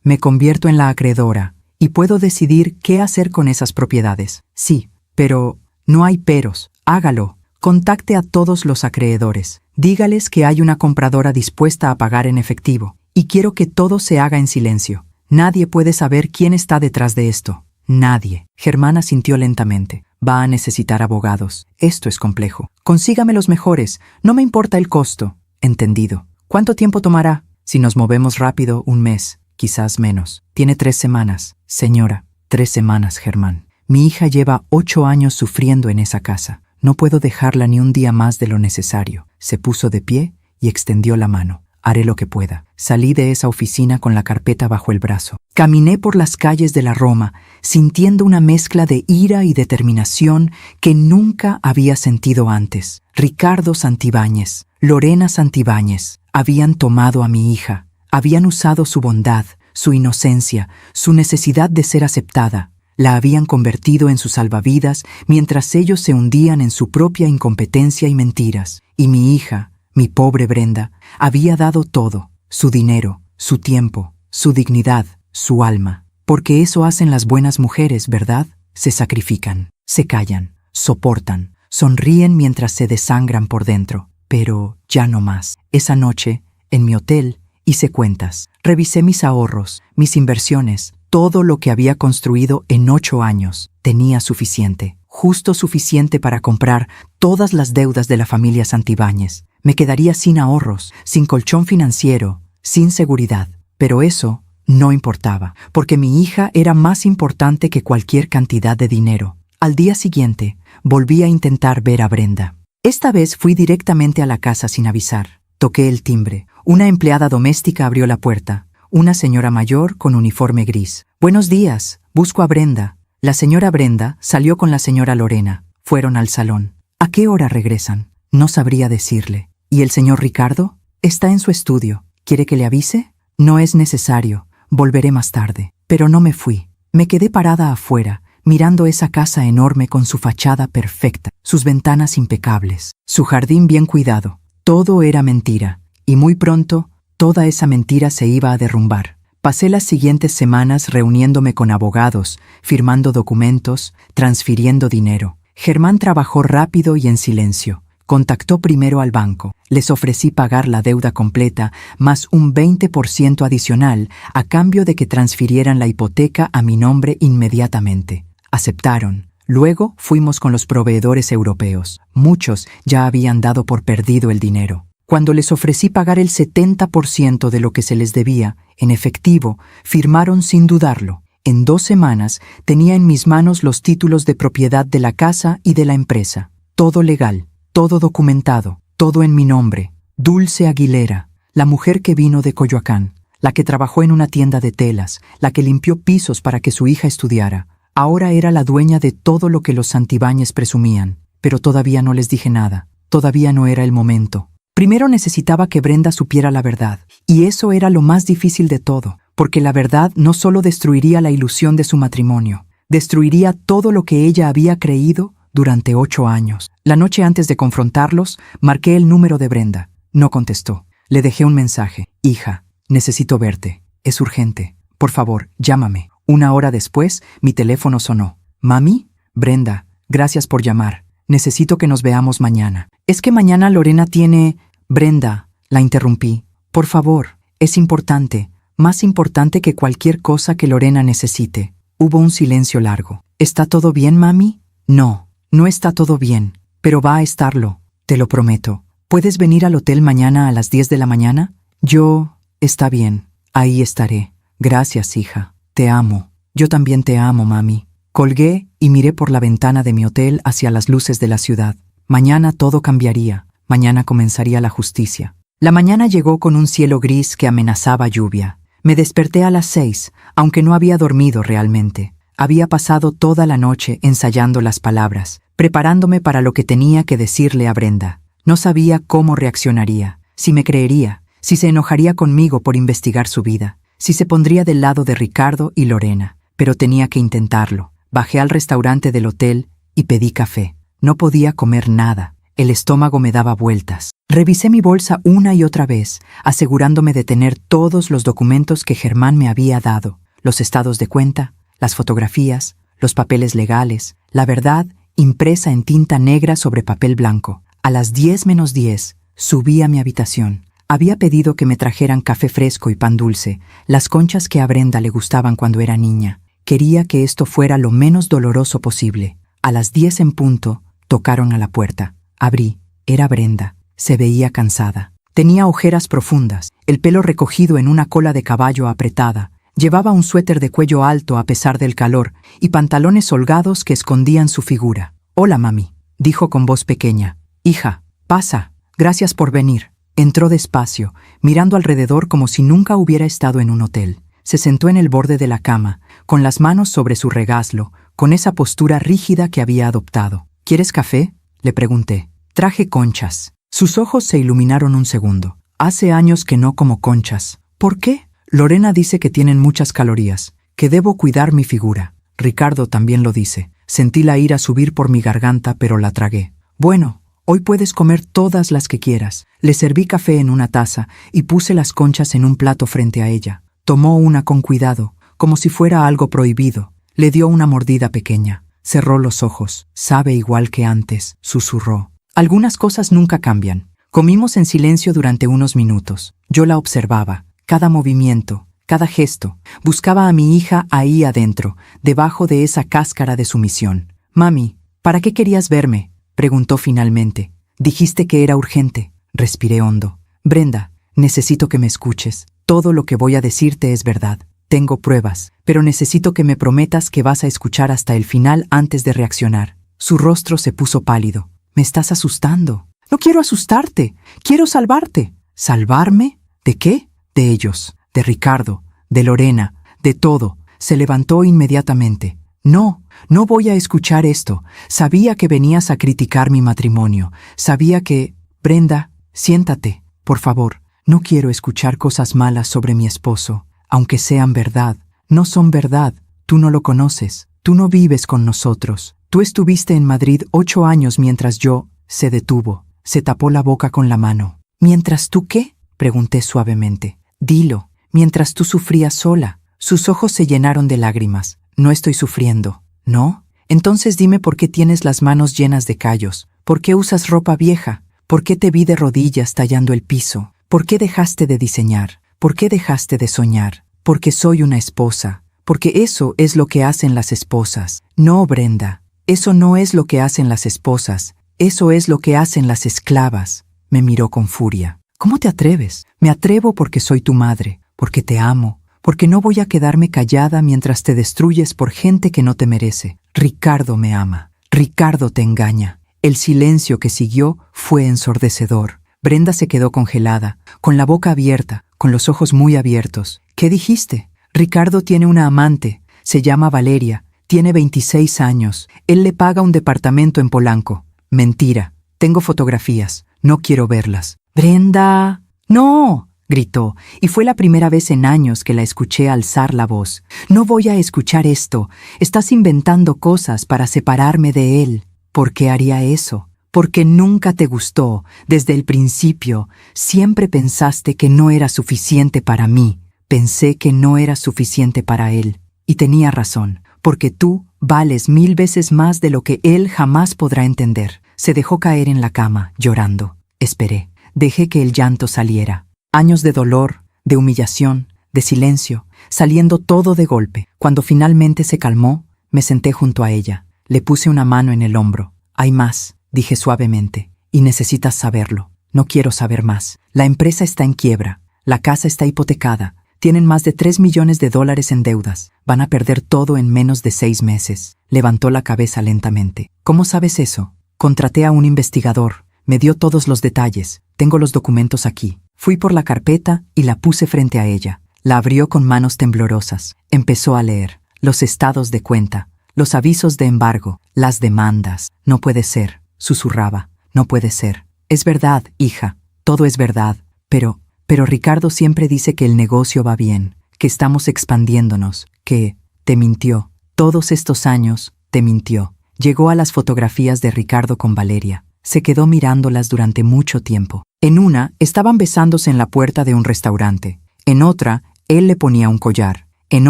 me convierto en la acreedora y puedo decidir qué hacer con esas propiedades. Sí, pero no hay peros. Hágalo. Contacte a todos los acreedores. Dígales que hay una compradora dispuesta a pagar en efectivo. Y quiero que todo se haga en silencio. Nadie puede saber quién está detrás de esto. Nadie. Germán asintió lentamente. Va a necesitar abogados. Esto es complejo. Consígame los mejores. No me importa el costo. Entendido. ¿Cuánto tiempo tomará? Si nos movemos rápido, 1 mes, quizás menos. Tiene 3 semanas. Señora, 3 semanas, Germán. Mi hija lleva 8 años sufriendo en esa casa. No puedo dejarla ni un día más de lo necesario. Se puso de pie y extendió la mano. Haré lo que pueda. Salí de esa oficina con la carpeta bajo el brazo. Caminé por las calles de la Roma, sintiendo una mezcla de ira y determinación que nunca había sentido antes. Ricardo Santibáñez, Lorena Santibáñez, habían tomado a mi hija. Habían usado su bondad, su inocencia, su necesidad de ser aceptada. La habían convertido en su salvavidas mientras ellos se hundían en su propia incompetencia y mentiras. Y mi hija, mi pobre Brenda, había dado todo: su dinero, su tiempo, su dignidad, su alma. Porque eso hacen las buenas mujeres, ¿verdad? Se sacrifican, se callan, soportan, sonríen mientras se desangran por dentro. Pero ya no más. Esa noche, en mi hotel, hice cuentas. Revisé mis ahorros, mis inversiones. Todo lo que había construido en 8 años. Tenía suficiente, justo suficiente para comprar todas las deudas de la familia Santibáñez. Me quedaría sin ahorros, sin colchón financiero, sin seguridad. Pero eso no importaba, porque mi hija era más importante que cualquier cantidad de dinero. Al día siguiente, volví a intentar ver a Brenda. Esta vez fui directamente a la casa sin avisar. Toqué el timbre. Una empleada doméstica abrió la puerta. Una señora mayor con uniforme gris. «Buenos días, busco a Brenda». La señora Brenda salió con la señora Lorena. Fueron al salón. ¿A qué hora regresan? No sabría decirle. ¿Y el señor Ricardo? Está en su estudio. ¿Quiere que le avise? No es necesario. Volveré más tarde. Pero no me fui. Me quedé parada afuera, mirando esa casa enorme con su fachada perfecta, sus ventanas impecables, su jardín bien cuidado. Todo era mentira. Y muy pronto, toda esa mentira se iba a derrumbar. Pasé las siguientes semanas reuniéndome con abogados, firmando documentos, transfiriendo dinero. Germán trabajó rápido y en silencio. Contactó primero al banco. Les ofrecí pagar la deuda completa, más un 20% adicional, a cambio de que transfirieran la hipoteca a mi nombre inmediatamente. Aceptaron. Luego fuimos con los proveedores europeos. Muchos ya habían dado por perdido el dinero. Cuando les ofrecí pagar el 70% de lo que se les debía, en efectivo, firmaron sin dudarlo. En 2 semanas tenía en mis manos los títulos de propiedad de la casa y de la empresa. Todo legal, todo documentado, todo en mi nombre. Dulce Aguilera, la mujer que vino de Coyoacán, la que trabajó en una tienda de telas, la que limpió pisos para que su hija estudiara. Ahora era la dueña de todo lo que los Santibáñez presumían. Pero todavía no les dije nada. Todavía no era el momento. Primero necesitaba que Brenda supiera la verdad, y eso era lo más difícil de todo, porque la verdad no solo destruiría la ilusión de su matrimonio, destruiría todo lo que ella había creído durante 8 años. La noche antes de confrontarlos, marqué el número de Brenda. No contestó. Le dejé un mensaje. «Hija, necesito verte. Es urgente. Por favor, llámame». 1 hora después, mi teléfono sonó. «¿Mami?» «Brenda, gracias por llamar. Necesito que nos veamos mañana». «Es que mañana Lorena tiene...» «Brenda», la interrumpí. «Por favor, es importante, más importante que cualquier cosa que Lorena necesite». Hubo un silencio largo. «¿Está todo bien, mami?» «No, no está todo bien, pero va a estarlo, te lo prometo. ¿Puedes venir al hotel mañana a las 10 de la mañana?» Yo Está bien, ahí estaré. Gracias, hija. Te amo. Yo también te amo, mami. Colgué y miré por la ventana de mi hotel hacia las luces de la ciudad. Mañana todo cambiaría. Mañana comenzaría la justicia. La mañana llegó con un cielo gris que amenazaba lluvia. Me desperté a las 6, aunque no había dormido realmente. Había pasado toda la noche ensayando las palabras, preparándome para lo que tenía que decirle a Brenda. No sabía cómo reaccionaría, si me creería, si se enojaría conmigo por investigar su vida, si se pondría del lado de Ricardo y Lorena. Pero tenía que intentarlo. Bajé al restaurante del hotel y pedí café. No podía comer nada. El estómago me daba vueltas. Revisé mi bolsa una y otra vez, asegurándome de tener todos los documentos que Germán me había dado, los estados de cuenta, las fotografías, los papeles legales, la verdad impresa en tinta negra sobre papel blanco. A las 10:10 subí a mi habitación. Había pedido que me trajeran café fresco y pan dulce, las conchas que a Brenda le gustaban cuando era niña. Quería que esto fuera lo menos doloroso posible. A las 10 en punto, tocaron a la puerta. Abrí. Era Brenda. Se veía cansada. Tenía ojeras profundas, el pelo recogido en una cola de caballo apretada. Llevaba un suéter de cuello alto a pesar del calor y pantalones holgados que escondían su figura. «Hola, mami», dijo con voz pequeña. «Hija, pasa. Gracias por venir». Entró despacio, mirando alrededor como si nunca hubiera estado en un hotel. Se sentó en el borde de la cama, con las manos sobre su regaslo, con esa postura rígida que había adoptado. «¿Quieres café?», le pregunté. «Traje conchas». Sus ojos se iluminaron un segundo. «Hace años que no como conchas». «¿Por qué?». «Lorena dice que tienen muchas calorías, que debo cuidar mi figura. Ricardo también lo dice». Sentí la ira subir por mi garganta, pero la tragué. «Bueno, hoy puedes comer todas las que quieras». Le serví café en una taza y puse las conchas en un plato frente a ella. Tomó una con cuidado, como si fuera algo prohibido. Le dio una mordida pequeña. Cerró los ojos. «Sabe igual que antes», susurró. Algunas cosas nunca cambian. Comimos en silencio durante unos minutos. Yo la observaba. Cada movimiento, cada gesto. Buscaba a mi hija ahí adentro, debajo de esa cáscara de sumisión. «Mami, ¿para qué querías verme?», preguntó finalmente. «Dijiste que era urgente». Respiré hondo. «Brenda, necesito que me escuches. Todo lo que voy a decirte es verdad. Tengo pruebas, pero necesito que me prometas que vas a escuchar hasta el final antes de reaccionar». Su rostro se puso pálido. «Me estás asustando». «No quiero asustarte. Quiero salvarte». «¿Salvarme? ¿De qué?». «De ellos, de Ricardo, de Lorena, de todo». Se levantó inmediatamente. «No, no voy a escuchar esto. Sabía que venías a criticar mi matrimonio. Sabía que... Brenda, siéntate, por favor. No quiero escuchar cosas malas sobre mi esposo, aunque sean verdad. No son verdad. Tú no lo conoces. Tú no vives con nosotros. Tú estuviste en Madrid 8 años mientras yo...». Se detuvo. Se tapó la boca con la mano. «¿Mientras tú qué?», pregunté suavemente. «Dilo. Mientras tú sufrías sola». Sus ojos se llenaron de lágrimas. «No estoy sufriendo». «¿No? Entonces dime por qué tienes las manos llenas de callos. ¿Por qué usas ropa vieja? ¿Por qué te vi de rodillas tallando el piso? ¿Por qué dejaste de diseñar? ¿Por qué dejaste de soñar? Porque soy una esposa. Porque eso es lo que hacen las esposas». «No, Brenda. Eso no es lo que hacen las esposas. Eso es lo que hacen las esclavas». Me miró con furia. «¿Cómo te atreves?». «Me atrevo porque soy tu madre, porque te amo, porque no voy a quedarme callada mientras te destruyes por gente que no te merece. Ricardo me ama. Ricardo te engaña». El silencio que siguió fue ensordecedor. Brenda se quedó congelada, con la boca abierta, con los ojos muy abiertos. «¿Qué dijiste?». «Ricardo tiene una amante. Se llama Valeria. Tiene 26 años. Él le paga un departamento en Polanco». «Mentira. Tengo fotografías. No quiero verlas». «Brenda». «No», gritó, y fue la primera vez en años que la escuché alzar la voz. «No voy a escuchar esto. Estás inventando cosas para separarme de él». «¿Por qué haría eso?». «Porque nunca te gustó. Desde el principio. Siempre pensaste que no era suficiente para mí. Pensé que no era suficiente para él. Y tenía razón, porque tú vales 1000 veces más de lo que él jamás podrá entender». Se dejó caer en la cama, llorando. Esperé. Dejé que el llanto saliera. Años de dolor, de humillación, de silencio, saliendo todo de golpe. Cuando finalmente se calmó, me senté junto a ella. Le puse una mano en el hombro. «Hay más», dije suavemente, «y necesitas saberlo. No quiero saber más. La empresa está en quiebra. La casa está hipotecada. Tienen más de 3 millones de dólares en deudas. Van a perder todo en menos de 6 meses. Levantó la cabeza lentamente. ¿Cómo sabes eso? Contraté a un investigador. Me dio todos los detalles. Tengo los documentos aquí. Fui por la carpeta y la puse frente a ella. La abrió con manos temblorosas. Empezó a leer. Los estados de cuenta. Los avisos de embargo. Las demandas. No puede ser, susurraba. No puede ser. Es verdad, hija. Todo es verdad. Pero Ricardo siempre dice que el negocio va bien, que estamos expandiéndonos, que te mintió. Todos estos años, te mintió. Llegó a las fotografías de Ricardo con Valeria. Se quedó mirándolas durante mucho tiempo. En una, estaban besándose en la puerta de un restaurante. En otra, él le ponía un collar. En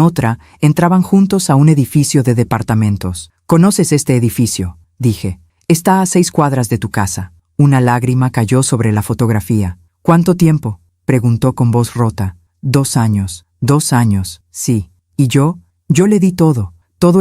otra, entraban juntos a un edificio de departamentos. ¿Conoces este edificio?, dije. Está a 6 cuadras de tu casa. Una lágrima cayó sobre la fotografía. ¿Cuánto tiempo?, preguntó con voz rota. 2 años. 2 años, sí. ¿Y yo? Yo le di todo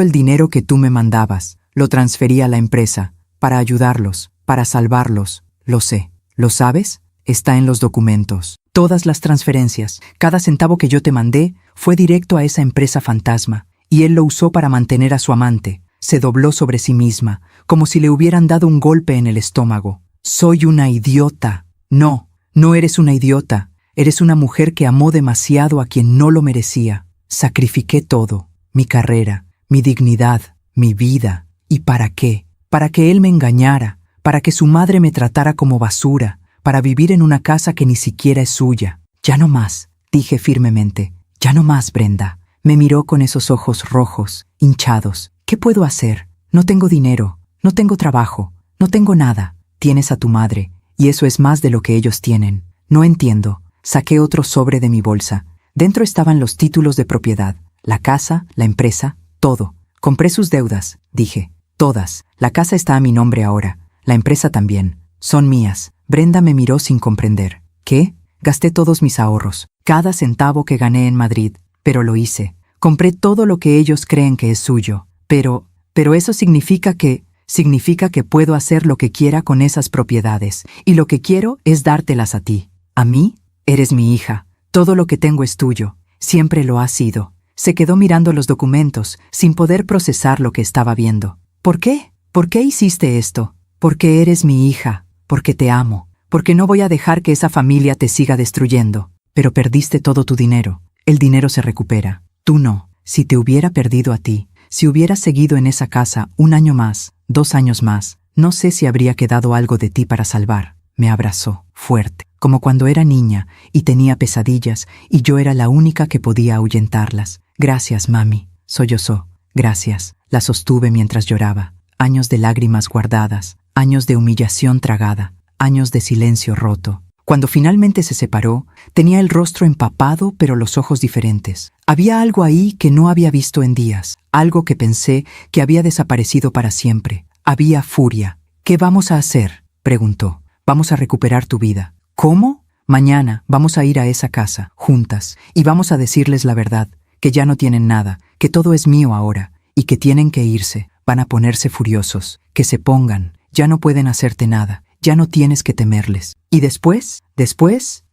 el dinero que tú me mandabas. Lo transferí a la empresa, para ayudarlos, para salvarlos. Lo sé. ¿Lo sabes? Está en los documentos. Todas las transferencias, cada centavo que yo te mandé, fue directo a esa empresa fantasma, y él lo usó para mantener a su amante. Se dobló sobre sí misma, como si le hubieran dado un golpe en el estómago. Soy una idiota. No, no eres una idiota. Eres una mujer que amó demasiado a quien no lo merecía. Sacrifiqué todo, mi carrera, mi dignidad, mi vida. ¿Y para qué? Para que él me engañara, para que su madre me tratara como basura, para vivir en una casa que ni siquiera es suya. Ya no más, dije firmemente. Ya no más, Brenda. Me miró con esos ojos rojos, hinchados. ¿Qué puedo hacer? No tengo dinero, no tengo trabajo, no tengo nada. Tienes a tu madre, y eso es más de lo que ellos tienen. No entiendo. Saqué otro sobre de mi bolsa. Dentro estaban los títulos de propiedad, la casa, la empresa, todo. Compré sus deudas, dije. Todas. La casa está a mi nombre ahora. La empresa también. Son mías. Brenda me miró sin comprender. ¿Qué? Gasté todos mis ahorros, cada centavo que gané en Madrid, pero lo hice. Compré todo lo que ellos creen que es suyo. Pero eso significa que puedo hacer lo que quiera con esas propiedades, y lo que quiero es dártelas a ti. ¿A mí? Eres mi hija. Todo lo que tengo es tuyo. Siempre lo ha sido. Se quedó mirando los documentos, sin poder procesar lo que estaba viendo. ¿Por qué? ¿Por qué hiciste esto? Porque eres mi hija. Porque te amo. Porque no voy a dejar que esa familia te siga destruyendo. Pero perdiste todo tu dinero. El dinero se recupera. Tú no. Si te hubiera perdido a ti, si hubieras seguido en esa casa 1 año más, 2 años más, no sé si habría quedado algo de ti para salvar. Me abrazó, fuerte, como cuando era niña y tenía pesadillas y yo era la única que podía ahuyentarlas. Gracias, mami, sollozó. Gracias. La sostuve mientras lloraba. Años de lágrimas guardadas, años de humillación tragada, años de silencio roto. Cuando finalmente se separó, tenía el rostro empapado pero los ojos diferentes. Había algo ahí que no había visto en días, algo que pensé que había desaparecido para siempre. Había furia. ¿Qué vamos a hacer?, preguntó. Vamos a recuperar tu vida. ¿Cómo? Mañana vamos a ir a esa casa, juntas, y vamos a decirles la verdad, que ya no tienen nada, que todo es mío ahora, y que tienen que irse. Van a ponerse furiosos. Que se pongan. Ya no pueden hacerte nada. Ya no tienes que temerles. Y después,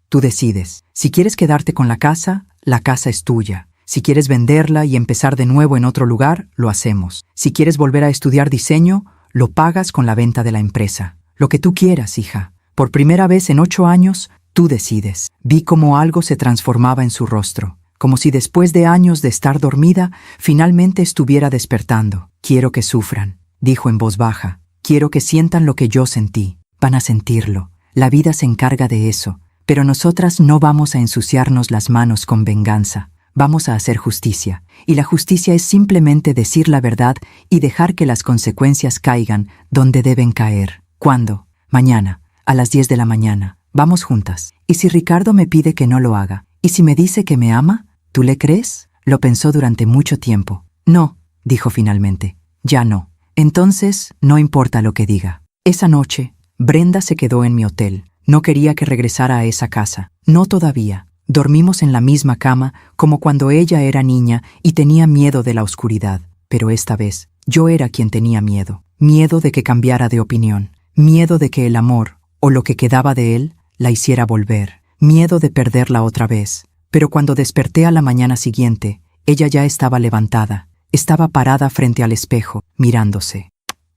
tú decides. Si quieres quedarte con la casa es tuya. Si quieres venderla y empezar de nuevo en otro lugar, lo hacemos. Si quieres volver a estudiar diseño, lo pagas con la venta de la empresa. Lo que tú quieras, hija. Por primera vez en 8 años, tú decides. Vi cómo algo se transformaba en su rostro, como si después de años de estar dormida, finalmente estuviera despertando. Quiero que sufran, dijo en voz baja. Quiero que sientan lo que yo sentí. Van a sentirlo. La vida se encarga de eso. Pero nosotras no vamos a ensuciarnos las manos con venganza. Vamos a hacer justicia. Y la justicia es simplemente decir la verdad y dejar que las consecuencias caigan donde deben caer. ¿Cuándo? Mañana, a las 10 de la mañana. Vamos juntas. ¿Y si Ricardo me pide que no lo haga? ¿Y si me dice que me ama? ¿Tú le crees? Lo pensó durante mucho tiempo. No, dijo finalmente. Ya no. Entonces, no importa lo que diga. Esa noche, Brenda se quedó en mi hotel. No quería que regresara a esa casa. No todavía. Dormimos en la misma cama como cuando ella era niña y tenía miedo de la oscuridad. Pero esta vez, yo era quien tenía miedo. Miedo de que cambiara de opinión. Miedo de que el amor, o lo que quedaba de él, la hiciera volver. miedo de perderla otra vez. Pero cuando desperté a la mañana siguiente, ella ya estaba levantada, estaba parada frente al espejo, mirándose.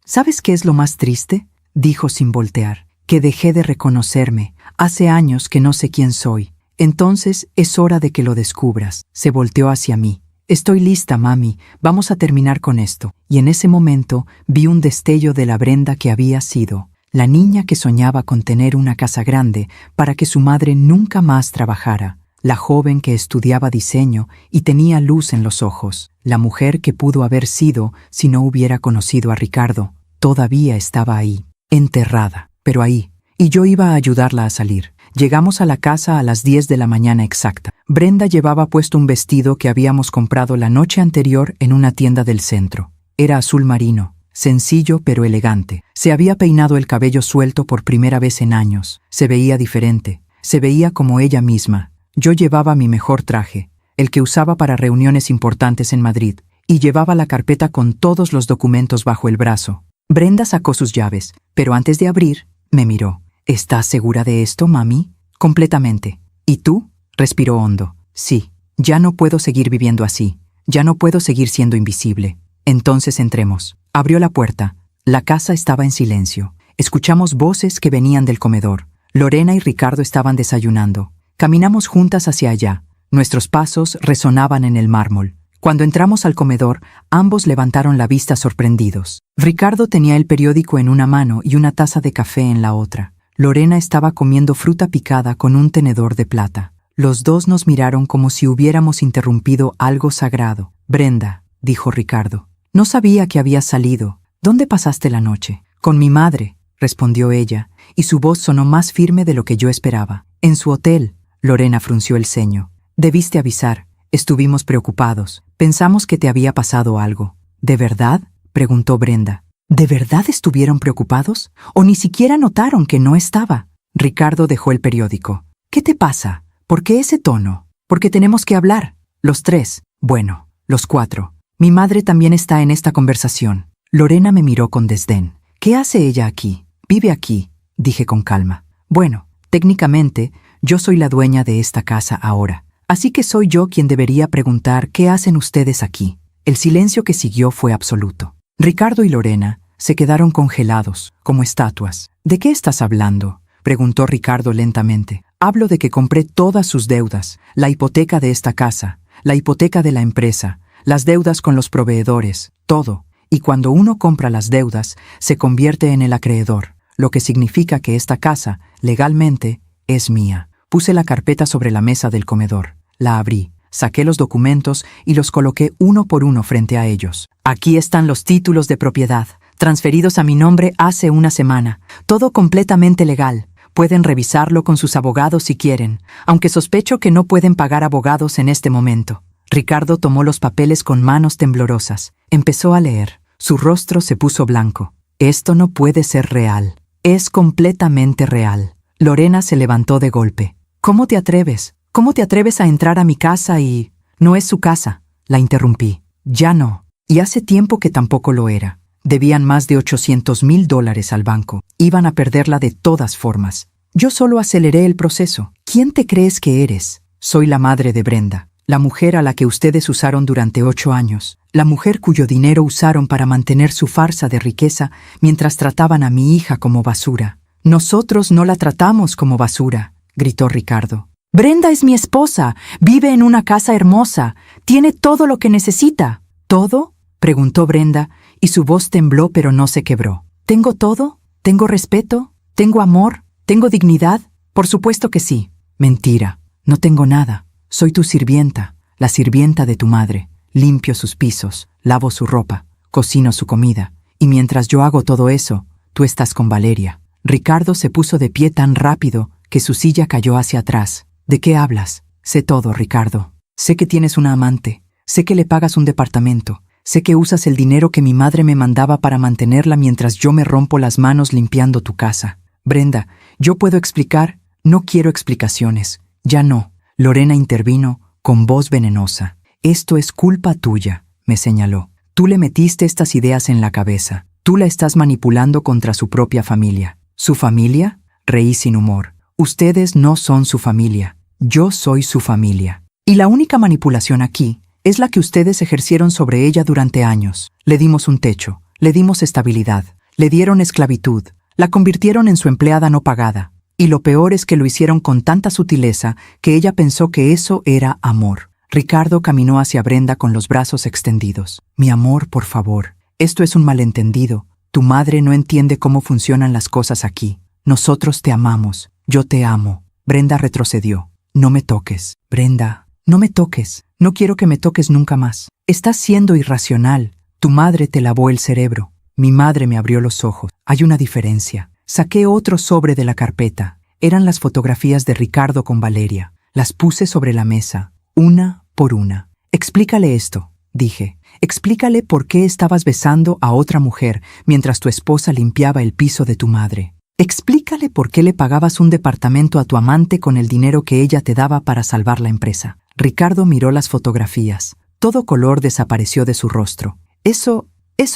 ¿Sabes qué es lo más triste?, dijo sin voltear. Que dejé de reconocerme. Hace años que no sé quién soy. Entonces es hora de que lo descubras. Se volteó hacia mí. Estoy lista, mami. Vamos a terminar con esto. Y en ese momento vi un destello de la Brenda que había sido. La niña que soñaba con tener una casa grande para que su madre nunca más trabajara. La joven que estudiaba diseño y tenía luz en los ojos. La mujer que pudo haber sido si no hubiera conocido a Ricardo. Todavía estaba ahí, enterrada, pero ahí. Y yo iba a ayudarla a salir. Llegamos a la casa a las 10 de la mañana exacta. Brenda llevaba puesto un vestido que habíamos comprado la noche anterior en una tienda del centro. Era azul marino, sencillo pero elegante. Se había peinado el cabello suelto por primera vez en años. Se veía diferente, se veía como ella misma. Yo llevaba mi mejor traje, el que usaba para reuniones importantes en Madrid, y llevaba la carpeta con todos los documentos bajo el brazo. Brenda sacó sus llaves, pero antes de abrir, me miró. ¿Estás segura de esto, mami? Completamente. ¿Y tú? Respiró hondo. Sí, ya no puedo seguir viviendo así. Ya no puedo seguir siendo invisible. Entonces entremos. Abrió la puerta. La casa estaba en silencio. Escuchamos voces que venían del comedor. Lorena y Ricardo estaban desayunando. Caminamos juntas hacia allá. Nuestros pasos resonaban en el mármol. Cuando entramos al comedor, ambos levantaron la vista sorprendidos. Ricardo tenía el periódico en una mano y una taza de café en la otra. Lorena estaba comiendo fruta picada con un tenedor de plata. Los dos nos miraron como si hubiéramos interrumpido algo sagrado. Brenda, dijo Ricardo, no sabía que habías salido. ¿Dónde pasaste la noche? Con mi madre, respondió ella, y su voz sonó más firme de lo que yo esperaba. En su hotel. Lorena frunció el ceño. Debiste avisar. Estuvimos preocupados. Pensamos que te había pasado algo. ¿De verdad?, preguntó Brenda. ¿De verdad estuvieron preocupados? ¿O ni siquiera notaron que no estaba? Ricardo dejó el periódico. ¿Qué te pasa? ¿Por qué ese tono? Porque tenemos que hablar. Los tres. Bueno, los cuatro. Mi madre también está en esta conversación. Lorena me miró con desdén. ¿Qué hace ella aquí? Vive aquí, dije con calma. Bueno, técnicamente, yo soy la dueña de esta casa ahora. Así que soy yo quien debería preguntar qué hacen ustedes aquí. El silencio que siguió fue absoluto. Ricardo y Lorena se quedaron congelados, como estatuas. ¿De qué estás hablando?, preguntó Ricardo lentamente. Hablo de que compré todas sus deudas, la hipoteca de esta casa, la hipoteca de la empresa, las deudas con los proveedores, todo. Y cuando uno compra las deudas, se convierte en el acreedor, lo que significa que esta casa, legalmente, es mía. Puse la carpeta sobre la mesa del comedor. La abrí, saqué los documentos y los coloqué uno por uno frente a ellos. Aquí están los títulos de propiedad, transferidos a mi nombre hace una semana. Todo completamente legal. Pueden revisarlo con sus abogados si quieren, aunque sospecho que no pueden pagar abogados en este momento. Ricardo tomó los papeles con manos temblorosas. Empezó a leer. Su rostro se puso blanco. Esto no puede ser real. Es completamente real. Lorena se levantó de golpe. ¿Cómo te atreves? ¿Cómo te atreves a entrar a mi casa y...? No es su casa, la interrumpí. Ya no. Y hace tiempo que tampoco lo era. Debían más de $800,000 al banco. Iban a perderla de todas formas. Yo solo aceleré el proceso. ¿Quién te crees que eres? Soy la madre de Brenda, la mujer a la que ustedes usaron durante 8 años. La mujer cuyo dinero usaron para mantener su farsa de riqueza mientras trataban a mi hija como basura. Nosotros no la tratamos como basura, gritó Ricardo. Brenda es mi esposa, vive en una casa hermosa, tiene todo lo que necesita. ¿Todo?, preguntó Brenda, y su voz tembló pero no se quebró. ¿Tengo todo? ¿Tengo respeto? ¿Tengo amor? ¿Tengo dignidad? Por supuesto que sí. Mentira, no tengo nada. Soy tu sirvienta, la sirvienta de tu madre. Limpio sus pisos, lavo su ropa, cocino su comida, y mientras yo hago todo eso, tú estás con Valeria. Ricardo se puso de pie tan rápido que su silla cayó hacia atrás. ¿De qué hablas? Sé todo, Ricardo. Sé que tienes una amante. Sé que le pagas un departamento. Sé que usas el dinero que mi madre me mandaba para mantenerla mientras yo me rompo las manos limpiando tu casa. Brenda, yo puedo explicar. No quiero explicaciones. Ya no. Lorena intervino con voz venenosa. Esto es culpa tuya, me señaló. Tú le metiste estas ideas en la cabeza. Tú la estás manipulando contra su propia familia. ¿Su familia? Reí sin humor. Ustedes no son su familia. Yo soy su familia. Y la única manipulación aquí es la que ustedes ejercieron sobre ella durante años. Le dimos un techo, le dimos estabilidad, le dieron esclavitud, la convirtieron en su empleada no pagada. Y lo peor es que lo hicieron con tanta sutileza que ella pensó que eso era amor. Ricardo caminó hacia Brenda con los brazos extendidos. Mi amor, por favor. Esto es un malentendido. Tu madre no entiende cómo funcionan las cosas aquí. Nosotros te amamos. Yo te amo. Brenda retrocedió. No me toques. Brenda, no me toques. No quiero que me toques nunca más. Estás siendo irracional. Tu madre te lavó el cerebro. Mi madre me abrió los ojos. Hay una diferencia. Saqué otro sobre de la carpeta. Eran las fotografías de Ricardo con Valeria. Las puse sobre la mesa, una por una. Explícale esto, dije. Explícale por qué estabas besando a otra mujer mientras tu esposa limpiaba el piso de tu madre. Explícale por qué le pagabas un departamento a tu amante con el dinero que ella te daba para salvar la empresa. Ricardo miró las fotografías. Todo color desapareció de su rostro. Eso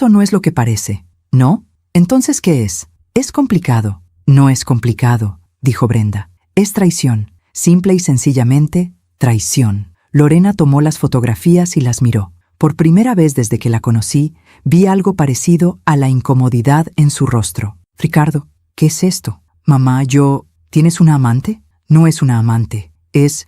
no es lo que parece, ¿no? Entonces, ¿qué es? Es complicado. No es complicado, dijo Brenda. Es traición. Simple y sencillamente, traición. Lorena tomó las fotografías y las miró. Por primera vez desde que la conocí, vi algo parecido a la incomodidad en su rostro. Ricardo, ¿qué es esto? Mamá, ¿tienes una amante? No es una amante. Es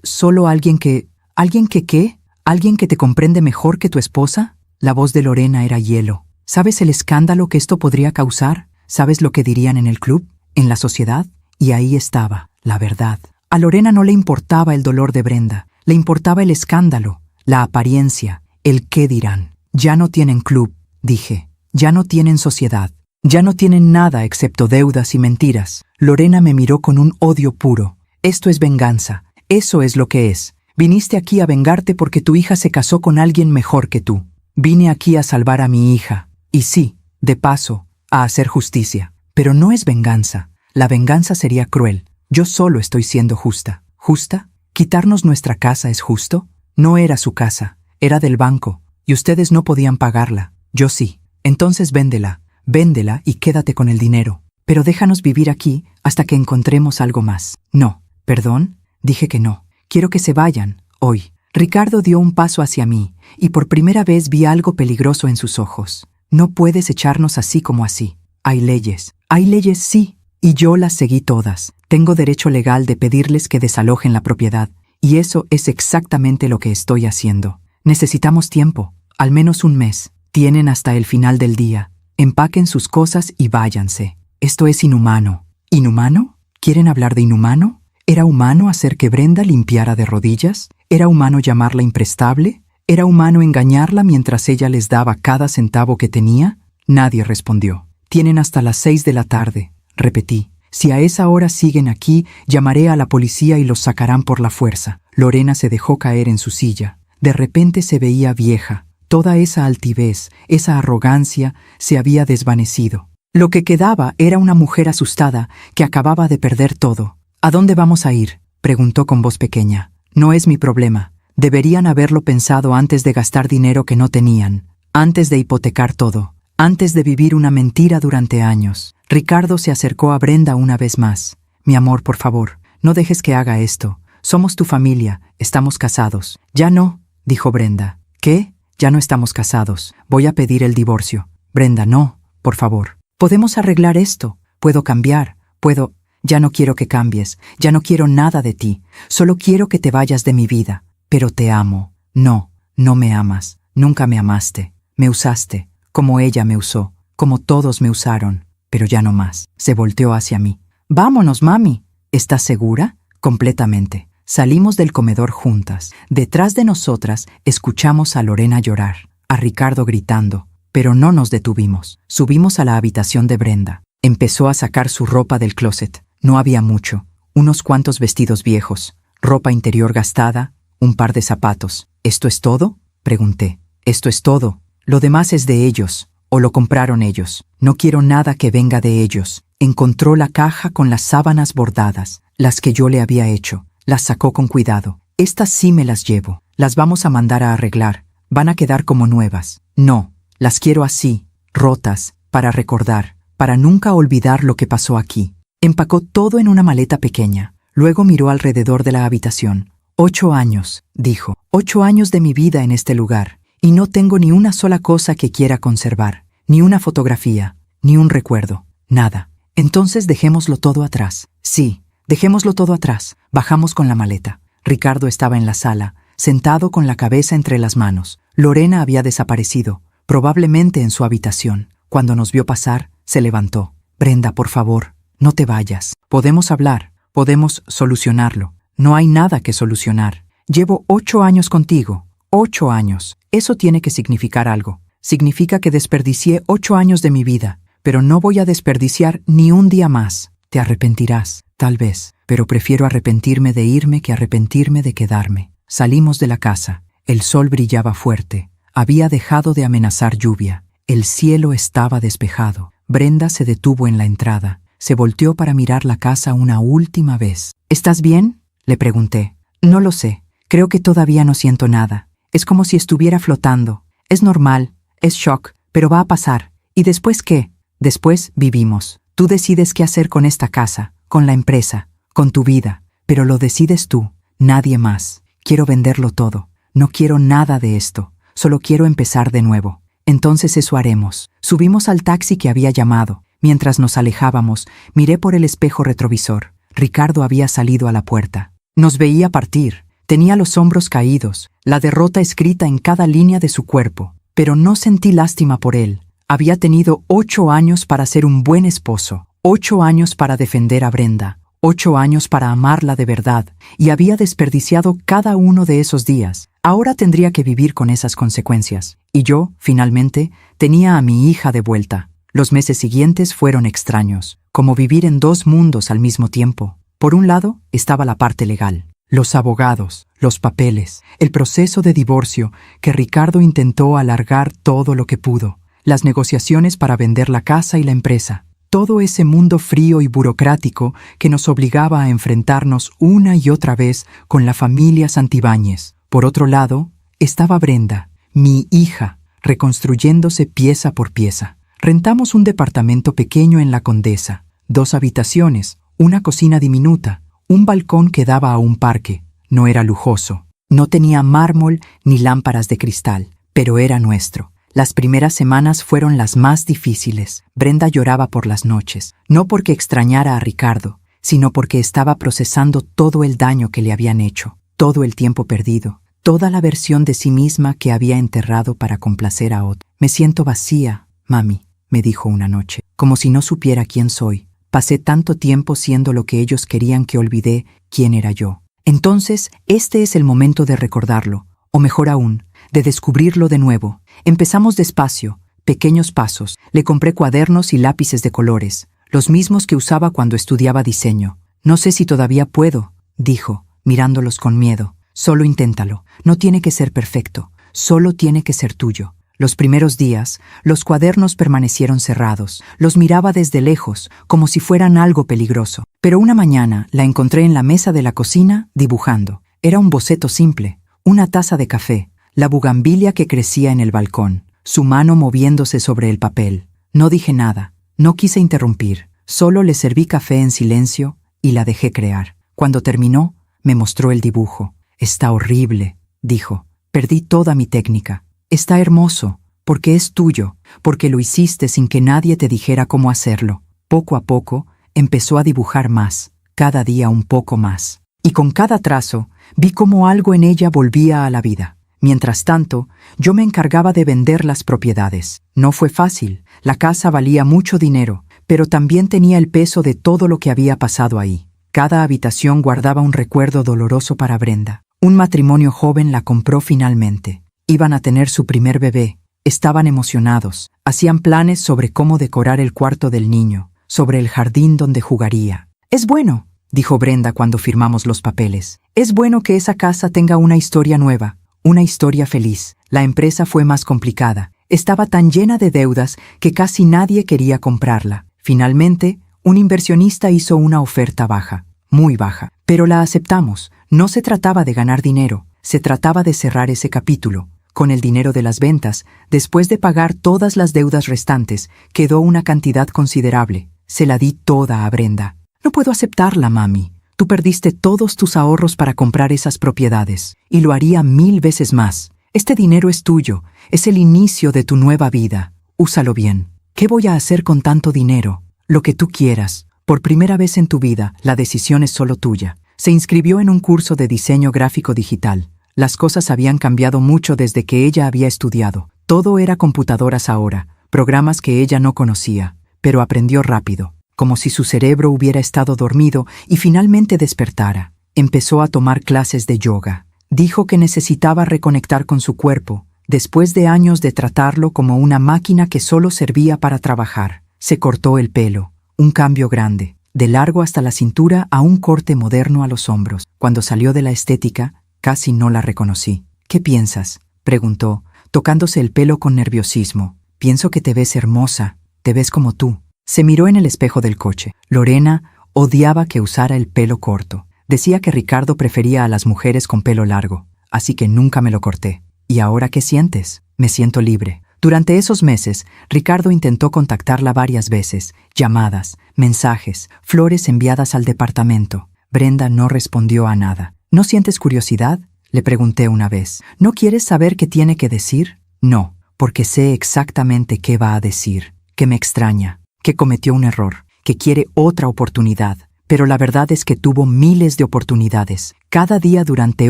solo alguien que... ¿Alguien que qué? ¿Alguien que te comprende mejor que tu esposa? La voz de Lorena era hielo. ¿Sabes el escándalo que esto podría causar? ¿Sabes lo que dirían en el club? ¿En la sociedad? Y ahí estaba, la verdad. A Lorena no le importaba el dolor de Brenda. Le importaba el escándalo, la apariencia, el qué dirán. Ya no tienen club, dije. Ya no tienen sociedad. Ya no tienen nada excepto deudas y mentiras. Lorena me miró con un odio puro. Esto es venganza. Eso es lo que es. Viniste aquí a vengarte porque tu hija se casó con alguien mejor que tú. Vine aquí a salvar a mi hija. Y sí, de paso, a hacer justicia. Pero no es venganza. La venganza sería cruel. Yo solo estoy siendo justa. ¿Justa? ¿Quitarnos nuestra casa es justo? No era su casa. Era del banco. Y ustedes no podían pagarla. Yo sí. Entonces véndela. Véndela y quédate con el dinero. Pero déjanos vivir aquí hasta que encontremos algo más. No. ¿Perdón? Dije que no. Quiero que se vayan. Hoy. Ricardo dio un paso hacia mí y por primera vez vi algo peligroso en sus ojos. No puedes echarnos así como así. Hay leyes. Hay leyes, sí. Y yo las seguí todas. Tengo derecho legal de pedirles que desalojen la propiedad. Y eso es exactamente lo que estoy haciendo. Necesitamos tiempo. Al menos un mes. Tienen hasta el final del día. Empaquen sus cosas y váyanse. Esto es inhumano. ¿Inhumano? ¿Quieren hablar de inhumano? ¿Era humano hacer que Brenda limpiara de rodillas? ¿Era humano llamarla imprestable? ¿Era humano engañarla mientras ella les daba cada centavo que tenía? Nadie respondió. Tienen hasta las 6 de la tarde, repetí. Si a esa hora siguen aquí, llamaré a la policía y los sacarán por la fuerza. Lorena se dejó caer en su silla. De repente se veía vieja. Toda esa altivez, esa arrogancia, se había desvanecido. Lo que quedaba era una mujer asustada que acababa de perder todo. ¿A dónde vamos a ir?, preguntó con voz pequeña. No es mi problema. Deberían haberlo pensado antes de gastar dinero que no tenían, antes de hipotecar todo, antes de vivir una mentira durante años. Ricardo se acercó a Brenda una vez más. Mi amor, por favor, no dejes que haga esto. Somos tu familia, estamos casados. Ya no, dijo Brenda. ¿Qué? Ya no estamos casados. Voy a pedir el divorcio. Brenda, no, por favor. Podemos arreglar esto. Puedo cambiar. Puedo... Ya no quiero que cambies. Ya no quiero nada de ti. Solo quiero que te vayas de mi vida. Pero te amo. No, no me amas. Nunca me amaste. Me usaste, como ella me usó, como todos me usaron. Pero ya no más. Se volteó hacia mí. Vámonos, mami. ¿Estás segura? Completamente. Salimos del comedor juntas. Detrás de nosotras escuchamos a Lorena llorar, a Ricardo gritando, pero no nos detuvimos. Subimos a la habitación de Brenda. Empezó a sacar su ropa del closet. No había mucho. Unos cuantos vestidos viejos, ropa interior gastada, un par de zapatos. ¿Esto es todo?, pregunté. Esto es todo. Lo demás es de ellos, o lo compraron ellos. No quiero nada que venga de ellos. Encontró la caja con las sábanas bordadas, las que yo le había hecho. Las sacó con cuidado. Estas sí me las llevo. Las vamos a mandar a arreglar. Van a quedar como nuevas. No, las quiero así, rotas, para recordar, para nunca olvidar lo que pasó aquí. Empacó todo en una maleta pequeña. Luego miró alrededor de la habitación. 8 años, dijo. 8 años de mi vida en este lugar. Y no tengo ni una sola cosa que quiera conservar. Ni una fotografía. Ni un recuerdo. Nada. Entonces dejémoslo todo atrás. Sí, dejémoslo todo atrás. Bajamos con la maleta. Ricardo estaba en la sala, sentado con la cabeza entre las manos. Lorena había desaparecido, probablemente en su habitación. Cuando nos vio pasar, se levantó. Brenda, por favor, no te vayas. Podemos hablar, podemos solucionarlo. No hay nada que solucionar. Llevo 8 años contigo. 8 años. Eso tiene que significar algo. Significa que desperdicié 8 años de mi vida, pero no voy a desperdiciar ni un día más. Te arrepentirás, tal vez, pero prefiero arrepentirme de irme que arrepentirme de quedarme. Salimos de la casa. El sol brillaba fuerte. Había dejado de amenazar lluvia. El cielo estaba despejado. Brenda se detuvo en la entrada. Se volteó para mirar la casa una última vez. ¿Estás bien?, le pregunté. No lo sé. Creo que todavía no siento nada. Es como si estuviera flotando. Es normal. Es shock. Pero va a pasar. ¿Y después qué? Después vivimos. Tú decides qué hacer con esta casa, con la empresa, con tu vida. Pero lo decides tú, nadie más. Quiero venderlo todo. No quiero nada de esto. Solo quiero empezar de nuevo. Entonces eso haremos. Subimos al taxi que había llamado. Mientras nos alejábamos, miré por el espejo retrovisor. Ricardo había salido a la puerta. Nos veía partir. Tenía los hombros caídos, la derrota escrita en cada línea de su cuerpo. Pero no sentí lástima por él. Había tenido 8 años para ser un buen esposo, 8 años para defender a Brenda, 8 años para amarla de verdad, y había desperdiciado cada uno de esos días. Ahora tendría que vivir con esas consecuencias. Y yo, finalmente, tenía a mi hija de vuelta. Los meses siguientes fueron extraños, como vivir en 2 mundos al mismo tiempo. Por un lado, estaba la parte legal. Los abogados, los papeles, el proceso de divorcio que Ricardo intentó alargar todo lo que pudo. Las negociaciones para vender la casa y la empresa. Todo ese mundo frío y burocrático que nos obligaba a enfrentarnos una y otra vez con la familia Santibáñez. Por otro lado, estaba Brenda, mi hija, reconstruyéndose pieza por pieza. Rentamos un departamento pequeño en La Condesa, 2 habitaciones, una cocina diminuta, un balcón que daba a un parque. No era lujoso, no tenía mármol ni lámparas de cristal, pero era nuestro. Las primeras semanas fueron las más difíciles. Brenda lloraba por las noches, no porque extrañara a Ricardo, sino porque estaba procesando todo el daño que le habían hecho, todo el tiempo perdido, toda la versión de sí misma que había enterrado para complacer a otro. Me siento vacía, mami, me dijo una noche, como si no supiera quién soy. Pasé tanto tiempo siendo lo que ellos querían que olvidé quién era yo. Entonces, este es el momento de recordarlo, o mejor aún, de descubrirlo de nuevo. Empezamos despacio, pequeños pasos. Le compré cuadernos y lápices de colores, los mismos que usaba cuando estudiaba diseño. No sé si todavía puedo, dijo, mirándolos con miedo. Solo inténtalo. No tiene que ser perfecto, solo tiene que ser tuyo. Los primeros días, los cuadernos permanecieron cerrados. Los miraba desde lejos, como si fueran algo peligroso. Pero una mañana la encontré en la mesa de la cocina, dibujando. Era un boceto simple, una taza de café, la bugambilia que crecía en el balcón, su mano moviéndose sobre el papel. No dije nada, no quise interrumpir, solo le serví café en silencio y la dejé crear. Cuando terminó, me mostró el dibujo. Está horrible, dijo. Perdí toda mi técnica. Está hermoso, porque es tuyo, porque lo hiciste sin que nadie te dijera cómo hacerlo. Poco a poco, empezó a dibujar más, cada día un poco más. Y con cada trazo, vi cómo algo en ella volvía a la vida. Mientras tanto, yo me encargaba de vender las propiedades. No fue fácil. La casa valía mucho dinero, pero también tenía el peso de todo lo que había pasado ahí. Cada habitación guardaba un recuerdo doloroso para Brenda. Un matrimonio joven la compró finalmente. Iban a tener su primer bebé. Estaban emocionados. Hacían planes sobre cómo decorar el cuarto del niño, sobre el jardín donde jugaría. «Es bueno», dijo Brenda cuando firmamos los papeles. «Es bueno que esa casa tenga una historia nueva, una historia feliz». La empresa fue más complicada. Estaba tan llena de deudas que casi nadie quería comprarla. Finalmente, un inversionista hizo una oferta baja, muy baja. Pero la aceptamos. No se trataba de ganar dinero, se trataba de cerrar ese capítulo. Con el dinero de las ventas, después de pagar todas las deudas restantes, quedó una cantidad considerable. Se la di toda a Brenda. No puedo aceptarla, mami. Tú perdiste todos tus ahorros para comprar esas propiedades, y lo haría 1000 veces más. Este dinero es tuyo, es el inicio de tu nueva vida. Úsalo bien. ¿Qué voy a hacer con tanto dinero? Lo que tú quieras. Por primera vez en tu vida, la decisión es solo tuya. Se inscribió en un curso de diseño gráfico digital. Las cosas habían cambiado mucho desde que ella había estudiado. Todo era computadoras ahora, programas que ella no conocía, pero aprendió rápido, como si su cerebro hubiera estado dormido y finalmente despertara. Empezó a tomar clases de yoga. Dijo que necesitaba reconectar con su cuerpo, después de años de tratarlo como una máquina que solo servía para trabajar. Se cortó el pelo, un cambio grande, de largo hasta la cintura a un corte moderno a los hombros. Cuando salió de la estética, casi no la reconocí. ¿Qué piensas?, preguntó, tocándose el pelo con nerviosismo. Pienso que te ves hermosa, te ves como tú. Se miró en el espejo del coche. Lorena odiaba que usara el pelo corto. Decía que Ricardo prefería a las mujeres con pelo largo, así que nunca me lo corté. ¿Y ahora qué sientes? Me siento libre. Durante esos meses, Ricardo intentó contactarla varias veces, llamadas, mensajes, flores enviadas al departamento. Brenda no respondió a nada. ¿No sientes curiosidad?, le pregunté una vez. ¿No quieres saber qué tiene que decir? No, porque sé exactamente qué va a decir, que me extraña, que cometió un error, que quiere otra oportunidad. Pero la verdad es que tuvo miles de oportunidades. Cada día durante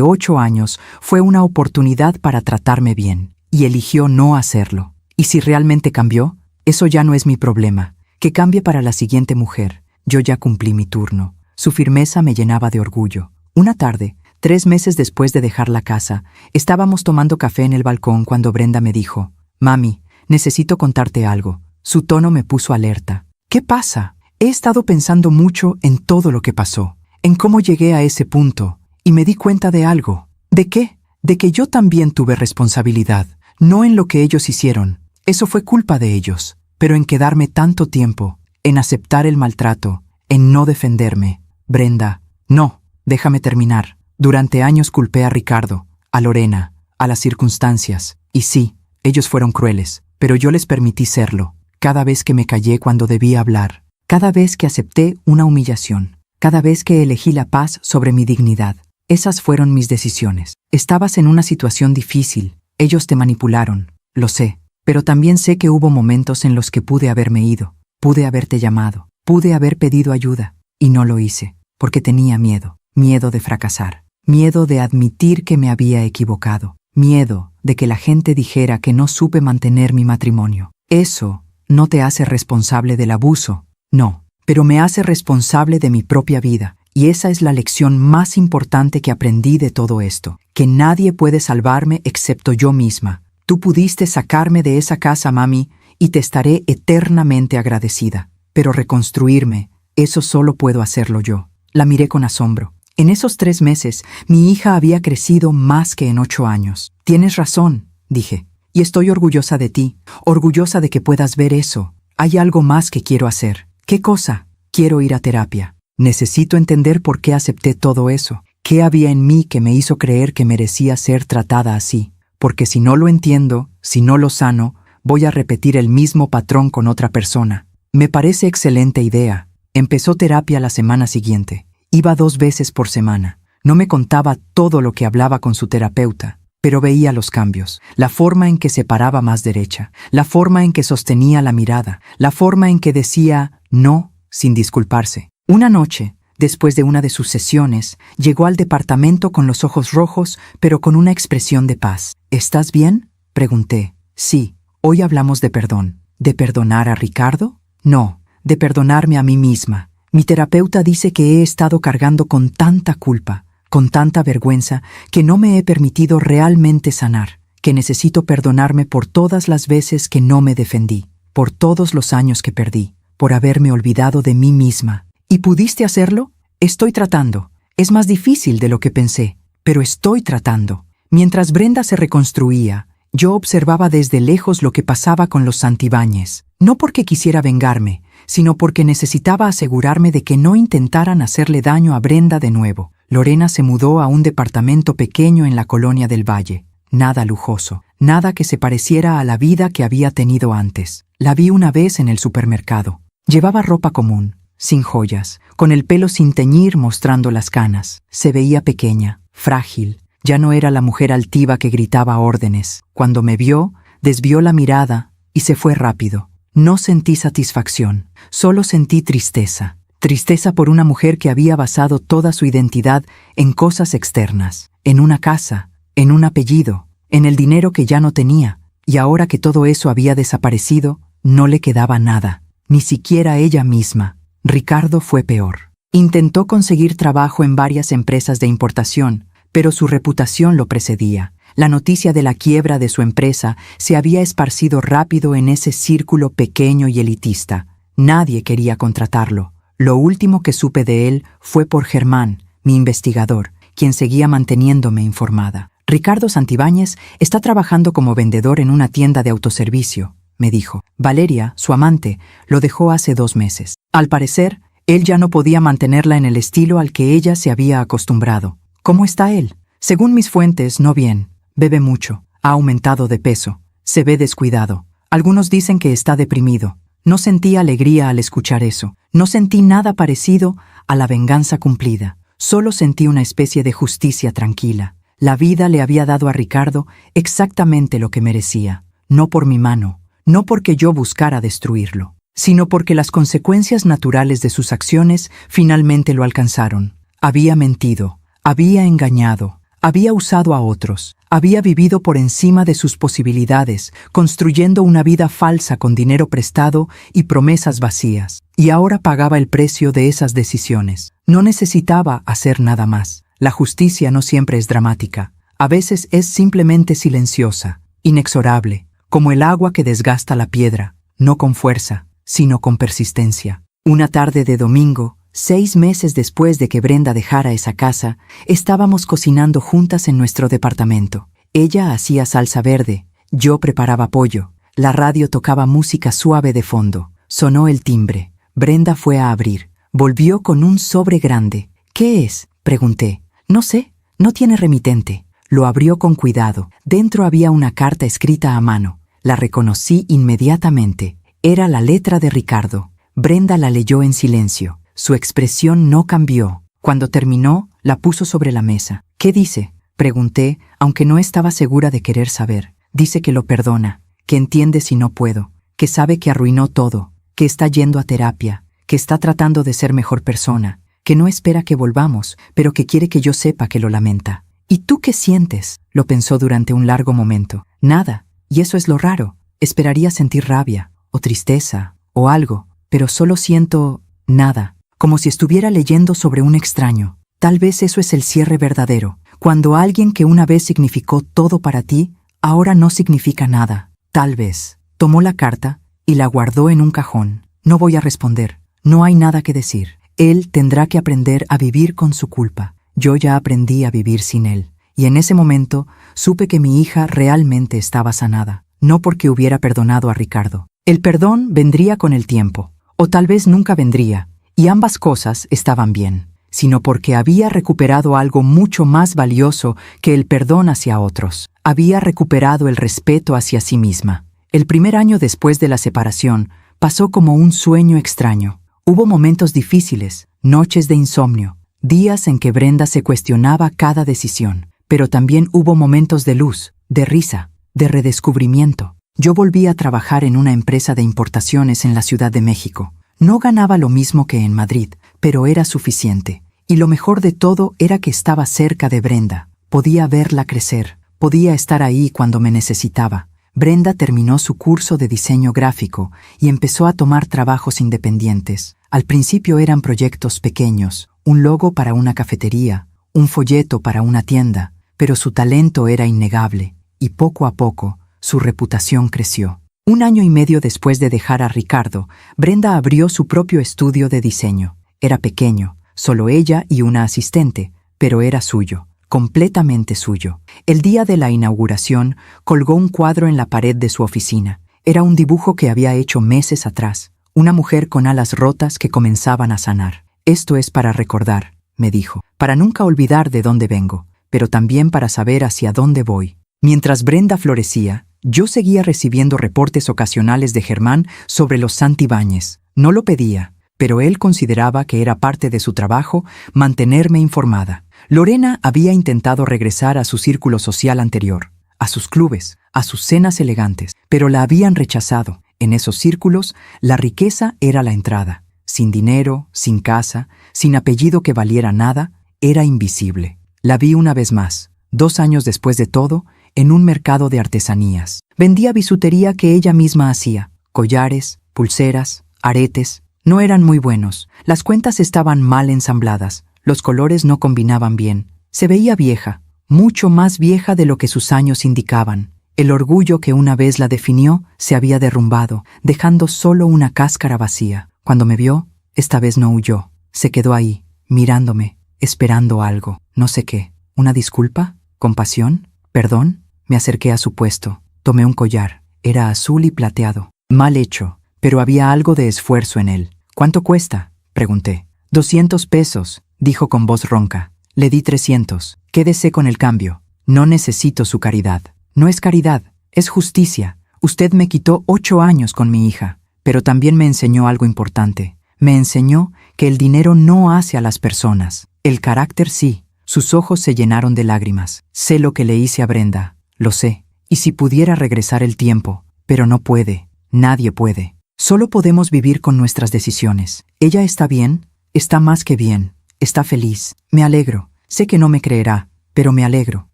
8 años fue una oportunidad para tratarme bien, y eligió no hacerlo. ¿Y si realmente cambió? Eso ya no es mi problema. Que cambie para la siguiente mujer. Yo ya cumplí mi turno. Su firmeza me llenaba de orgullo. Una tarde, 3 meses después de dejar la casa, estábamos tomando café en el balcón cuando Brenda me dijo: «Mami, necesito contarte algo». Su tono me puso alerta. «¿Qué pasa?» He estado pensando mucho en todo lo que pasó, en cómo llegué a ese punto, y me di cuenta de algo. ¿De qué? De que yo también tuve responsabilidad, no en lo que ellos hicieron. Eso fue culpa de ellos, pero en quedarme tanto tiempo, en aceptar el maltrato, en no defenderme. Brenda, no, déjame terminar. Durante años culpé a Ricardo, a Lorena, a las circunstancias, y sí, ellos fueron crueles, pero yo les permití serlo, cada vez que me callé cuando debía hablar. Cada vez que acepté una humillación, cada vez que elegí la paz sobre mi dignidad. Esas fueron mis decisiones. Estabas en una situación difícil, ellos te manipularon, lo sé, pero también sé que hubo momentos en los que pude haberme ido, pude haberte llamado, pude haber pedido ayuda, y no lo hice, porque tenía miedo, miedo de fracasar, miedo de admitir que me había equivocado, miedo de que la gente dijera que no supe mantener mi matrimonio. Eso no te hace responsable del abuso. No, pero me hace responsable de mi propia vida, y esa es la lección más importante que aprendí de todo esto, que nadie puede salvarme excepto yo misma. Tú pudiste sacarme de esa casa, mami, y te estaré eternamente agradecida, pero reconstruirme, eso solo puedo hacerlo yo. La miré con asombro. En esos 3 meses, mi hija había crecido más que en 8 años. Tienes razón, dije, y estoy orgullosa de ti, orgullosa de que puedas ver eso. Hay algo más que quiero hacer. ¿Qué cosa? Quiero ir a terapia. Necesito entender por qué acepté todo eso. ¿Qué había en mí que me hizo creer que merecía ser tratada así? Porque si no lo entiendo, si no lo sano, voy a repetir el mismo patrón con otra persona. Me parece excelente idea. Empezó terapia la semana siguiente. Iba 2 veces por semana. No me contaba todo lo que hablaba con su terapeuta, pero veía los cambios, la forma en que se paraba más derecha, la forma en que sostenía la mirada, la forma en que decía no sin disculparse. Una noche, después de una de sus sesiones, llegó al departamento con los ojos rojos, pero con una expresión de paz. ¿Estás bien?, pregunté. Sí, hoy hablamos de perdón. ¿De perdonar a Ricardo? No, de perdonarme a mí misma. Mi terapeuta dice que he estado cargando con tanta culpa, con tanta vergüenza, que no me he permitido realmente sanar, que necesito perdonarme por todas las veces que no me defendí, por todos los años que perdí, por haberme olvidado de mí misma. ¿Y pudiste hacerlo? Estoy tratando. Es más difícil de lo que pensé, pero estoy tratando. Mientras Brenda se reconstruía, yo observaba desde lejos lo que pasaba con los Santibáñez, no porque quisiera vengarme, sino porque necesitaba asegurarme de que no intentaran hacerle daño a Brenda de nuevo. Lorena se mudó a un departamento pequeño en la colonia del Valle. Nada lujoso, nada que se pareciera a la vida que había tenido antes. La vi una vez en el supermercado. Llevaba ropa común, sin joyas, con el pelo sin teñir mostrando las canas. Se veía pequeña, frágil. Ya no era la mujer altiva que gritaba órdenes. Cuando me vio, desvió la mirada y se fue rápido. No sentí satisfacción, solo sentí tristeza. Tristeza por una mujer que había basado toda su identidad en cosas externas, en una casa, en un apellido, en el dinero que ya no tenía, y ahora que todo eso había desaparecido, no le quedaba nada, ni siquiera ella misma. Ricardo fue peor. Intentó conseguir trabajo en varias empresas de importación, pero su reputación lo precedía. La noticia de la quiebra de su empresa se había esparcido rápido en ese círculo pequeño y elitista. Nadie quería contratarlo. Lo último que supe de él fue por Germán, mi investigador, quien seguía manteniéndome informada. Ricardo Santibáñez está trabajando como vendedor en una tienda de autoservicio, me dijo. Valeria, su amante, lo dejó hace 2 meses. Al parecer, él ya no podía mantenerla en el estilo al que ella se había acostumbrado. ¿Cómo está él? Según mis fuentes, no bien. Bebe mucho, ha aumentado de peso, se ve descuidado. Algunos dicen que está deprimido. No sentí alegría al escuchar eso. No sentí nada parecido a la venganza cumplida. Solo sentí una especie de justicia tranquila. La vida le había dado a Ricardo exactamente lo que merecía. No por mi mano, no porque yo buscara destruirlo, sino porque las consecuencias naturales de sus acciones finalmente lo alcanzaron. Había mentido, había engañado, había usado a otros, había vivido por encima de sus posibilidades, construyendo una vida falsa con dinero prestado y promesas vacías. Y ahora pagaba el precio de esas decisiones. No necesitaba hacer nada más. La justicia no siempre es dramática. A veces es simplemente silenciosa, inexorable, como el agua que desgasta la piedra, no con fuerza, sino con persistencia. Una tarde de domingo, 6 meses después de que Brenda dejara esa casa, estábamos cocinando juntas en nuestro departamento. Ella hacía salsa verde, yo preparaba pollo. La radio tocaba música suave de fondo. Sonó el timbre. Brenda fue a abrir. Volvió con un sobre grande. ¿Qué es?, pregunté. No sé, no tiene remitente. Lo abrió con cuidado. Dentro había una carta escrita a mano. La reconocí inmediatamente. Era la letra de Ricardo. Brenda la leyó en silencio. Su expresión no cambió. Cuando terminó, la puso sobre la mesa. ¿Qué dice?, pregunté, aunque no estaba segura de querer saber. Dice que lo perdona, que entiende si no puedo, que sabe que arruinó todo, que está yendo a terapia, que está tratando de ser mejor persona, que no espera que volvamos, pero que quiere que yo sepa que lo lamenta. ¿Y tú qué sientes?, lo pensó durante un largo momento. Nada, y eso es lo raro. Esperaría sentir rabia, o tristeza, o algo, pero solo siento nada. Como si estuviera leyendo sobre un extraño. Tal vez eso es el cierre verdadero, cuando alguien que una vez significó todo para ti, ahora no significa nada. Tal vez. Tomó la carta y la guardó en un cajón. No voy a responder. No hay nada que decir. Él tendrá que aprender a vivir con su culpa. Yo ya aprendí a vivir sin él. Y en ese momento supe que mi hija realmente estaba sanada. No porque hubiera perdonado a Ricardo. El perdón vendría con el tiempo. O tal vez nunca vendría. Y ambas cosas estaban bien, sino porque había recuperado algo mucho más valioso que el perdón hacia otros. Había recuperado el respeto hacia sí misma. El primer año después de la separación pasó como un sueño extraño. Hubo momentos difíciles, noches de insomnio, días en que Brenda se cuestionaba cada decisión, pero también hubo momentos de luz, de risa, de redescubrimiento. Yo volví a trabajar en una empresa de importaciones en la Ciudad de México. No ganaba lo mismo que en Madrid, pero era suficiente. Y lo mejor de todo era que estaba cerca de Brenda. Podía verla crecer, podía estar ahí cuando me necesitaba. Brenda terminó su curso de diseño gráfico y empezó a tomar trabajos independientes. Al principio eran proyectos pequeños, un logo para una cafetería, un folleto para una tienda, pero su talento era innegable, y poco a poco su reputación creció. 1 año y medio después de dejar a Ricardo, Brenda abrió su propio estudio de diseño. Era pequeño, solo ella y una asistente, pero era suyo, completamente suyo. El día de la inauguración, colgó un cuadro en la pared de su oficina. Era un dibujo que había hecho meses atrás, una mujer con alas rotas que comenzaban a sanar. Esto es para recordar, me dijo, para nunca olvidar de dónde vengo, pero también para saber hacia dónde voy. Mientras Brenda florecía, yo seguía recibiendo reportes ocasionales de Germán sobre los Santibáñez. No lo pedía, pero él consideraba que era parte de su trabajo mantenerme informada. Lorena había intentado regresar a su círculo social anterior, a sus clubes, a sus cenas elegantes, pero la habían rechazado. En esos círculos, la riqueza era la entrada. Sin dinero, sin casa, sin apellido que valiera nada, era invisible. La vi una vez más, 2 años después de todo, en un mercado de artesanías. Vendía bisutería que ella misma hacía, collares, pulseras, aretes. No eran muy buenos, las cuentas estaban mal ensambladas, los colores no combinaban bien. Se veía vieja, mucho más vieja de lo que sus años indicaban. El orgullo que una vez la definió se había derrumbado, dejando solo una cáscara vacía. Cuando me vio, esta vez no huyó. Se quedó ahí, mirándome, esperando algo. No sé qué. ¿Una disculpa? ¿Compasión? ¿Perdón? Me acerqué a su puesto. Tomé un collar. Era azul y plateado. Mal hecho, pero había algo de esfuerzo en él. ¿Cuánto cuesta?, pregunté. 200 pesos, dijo con voz ronca. Le di 300. Quédese con el cambio. No necesito su caridad. No es caridad, es justicia. Usted me quitó 8 años con mi hija, pero también me enseñó algo importante. Me enseñó que el dinero no hace a las personas. El carácter sí. Sus ojos se llenaron de lágrimas. Sé lo que le hice a Brenda, lo sé. Y si pudiera regresar el tiempo, pero no puede, nadie puede. Solo podemos vivir con nuestras decisiones. Ella está bien, está más que bien, está feliz. Me alegro. Sé que no me creerá, pero me alegro.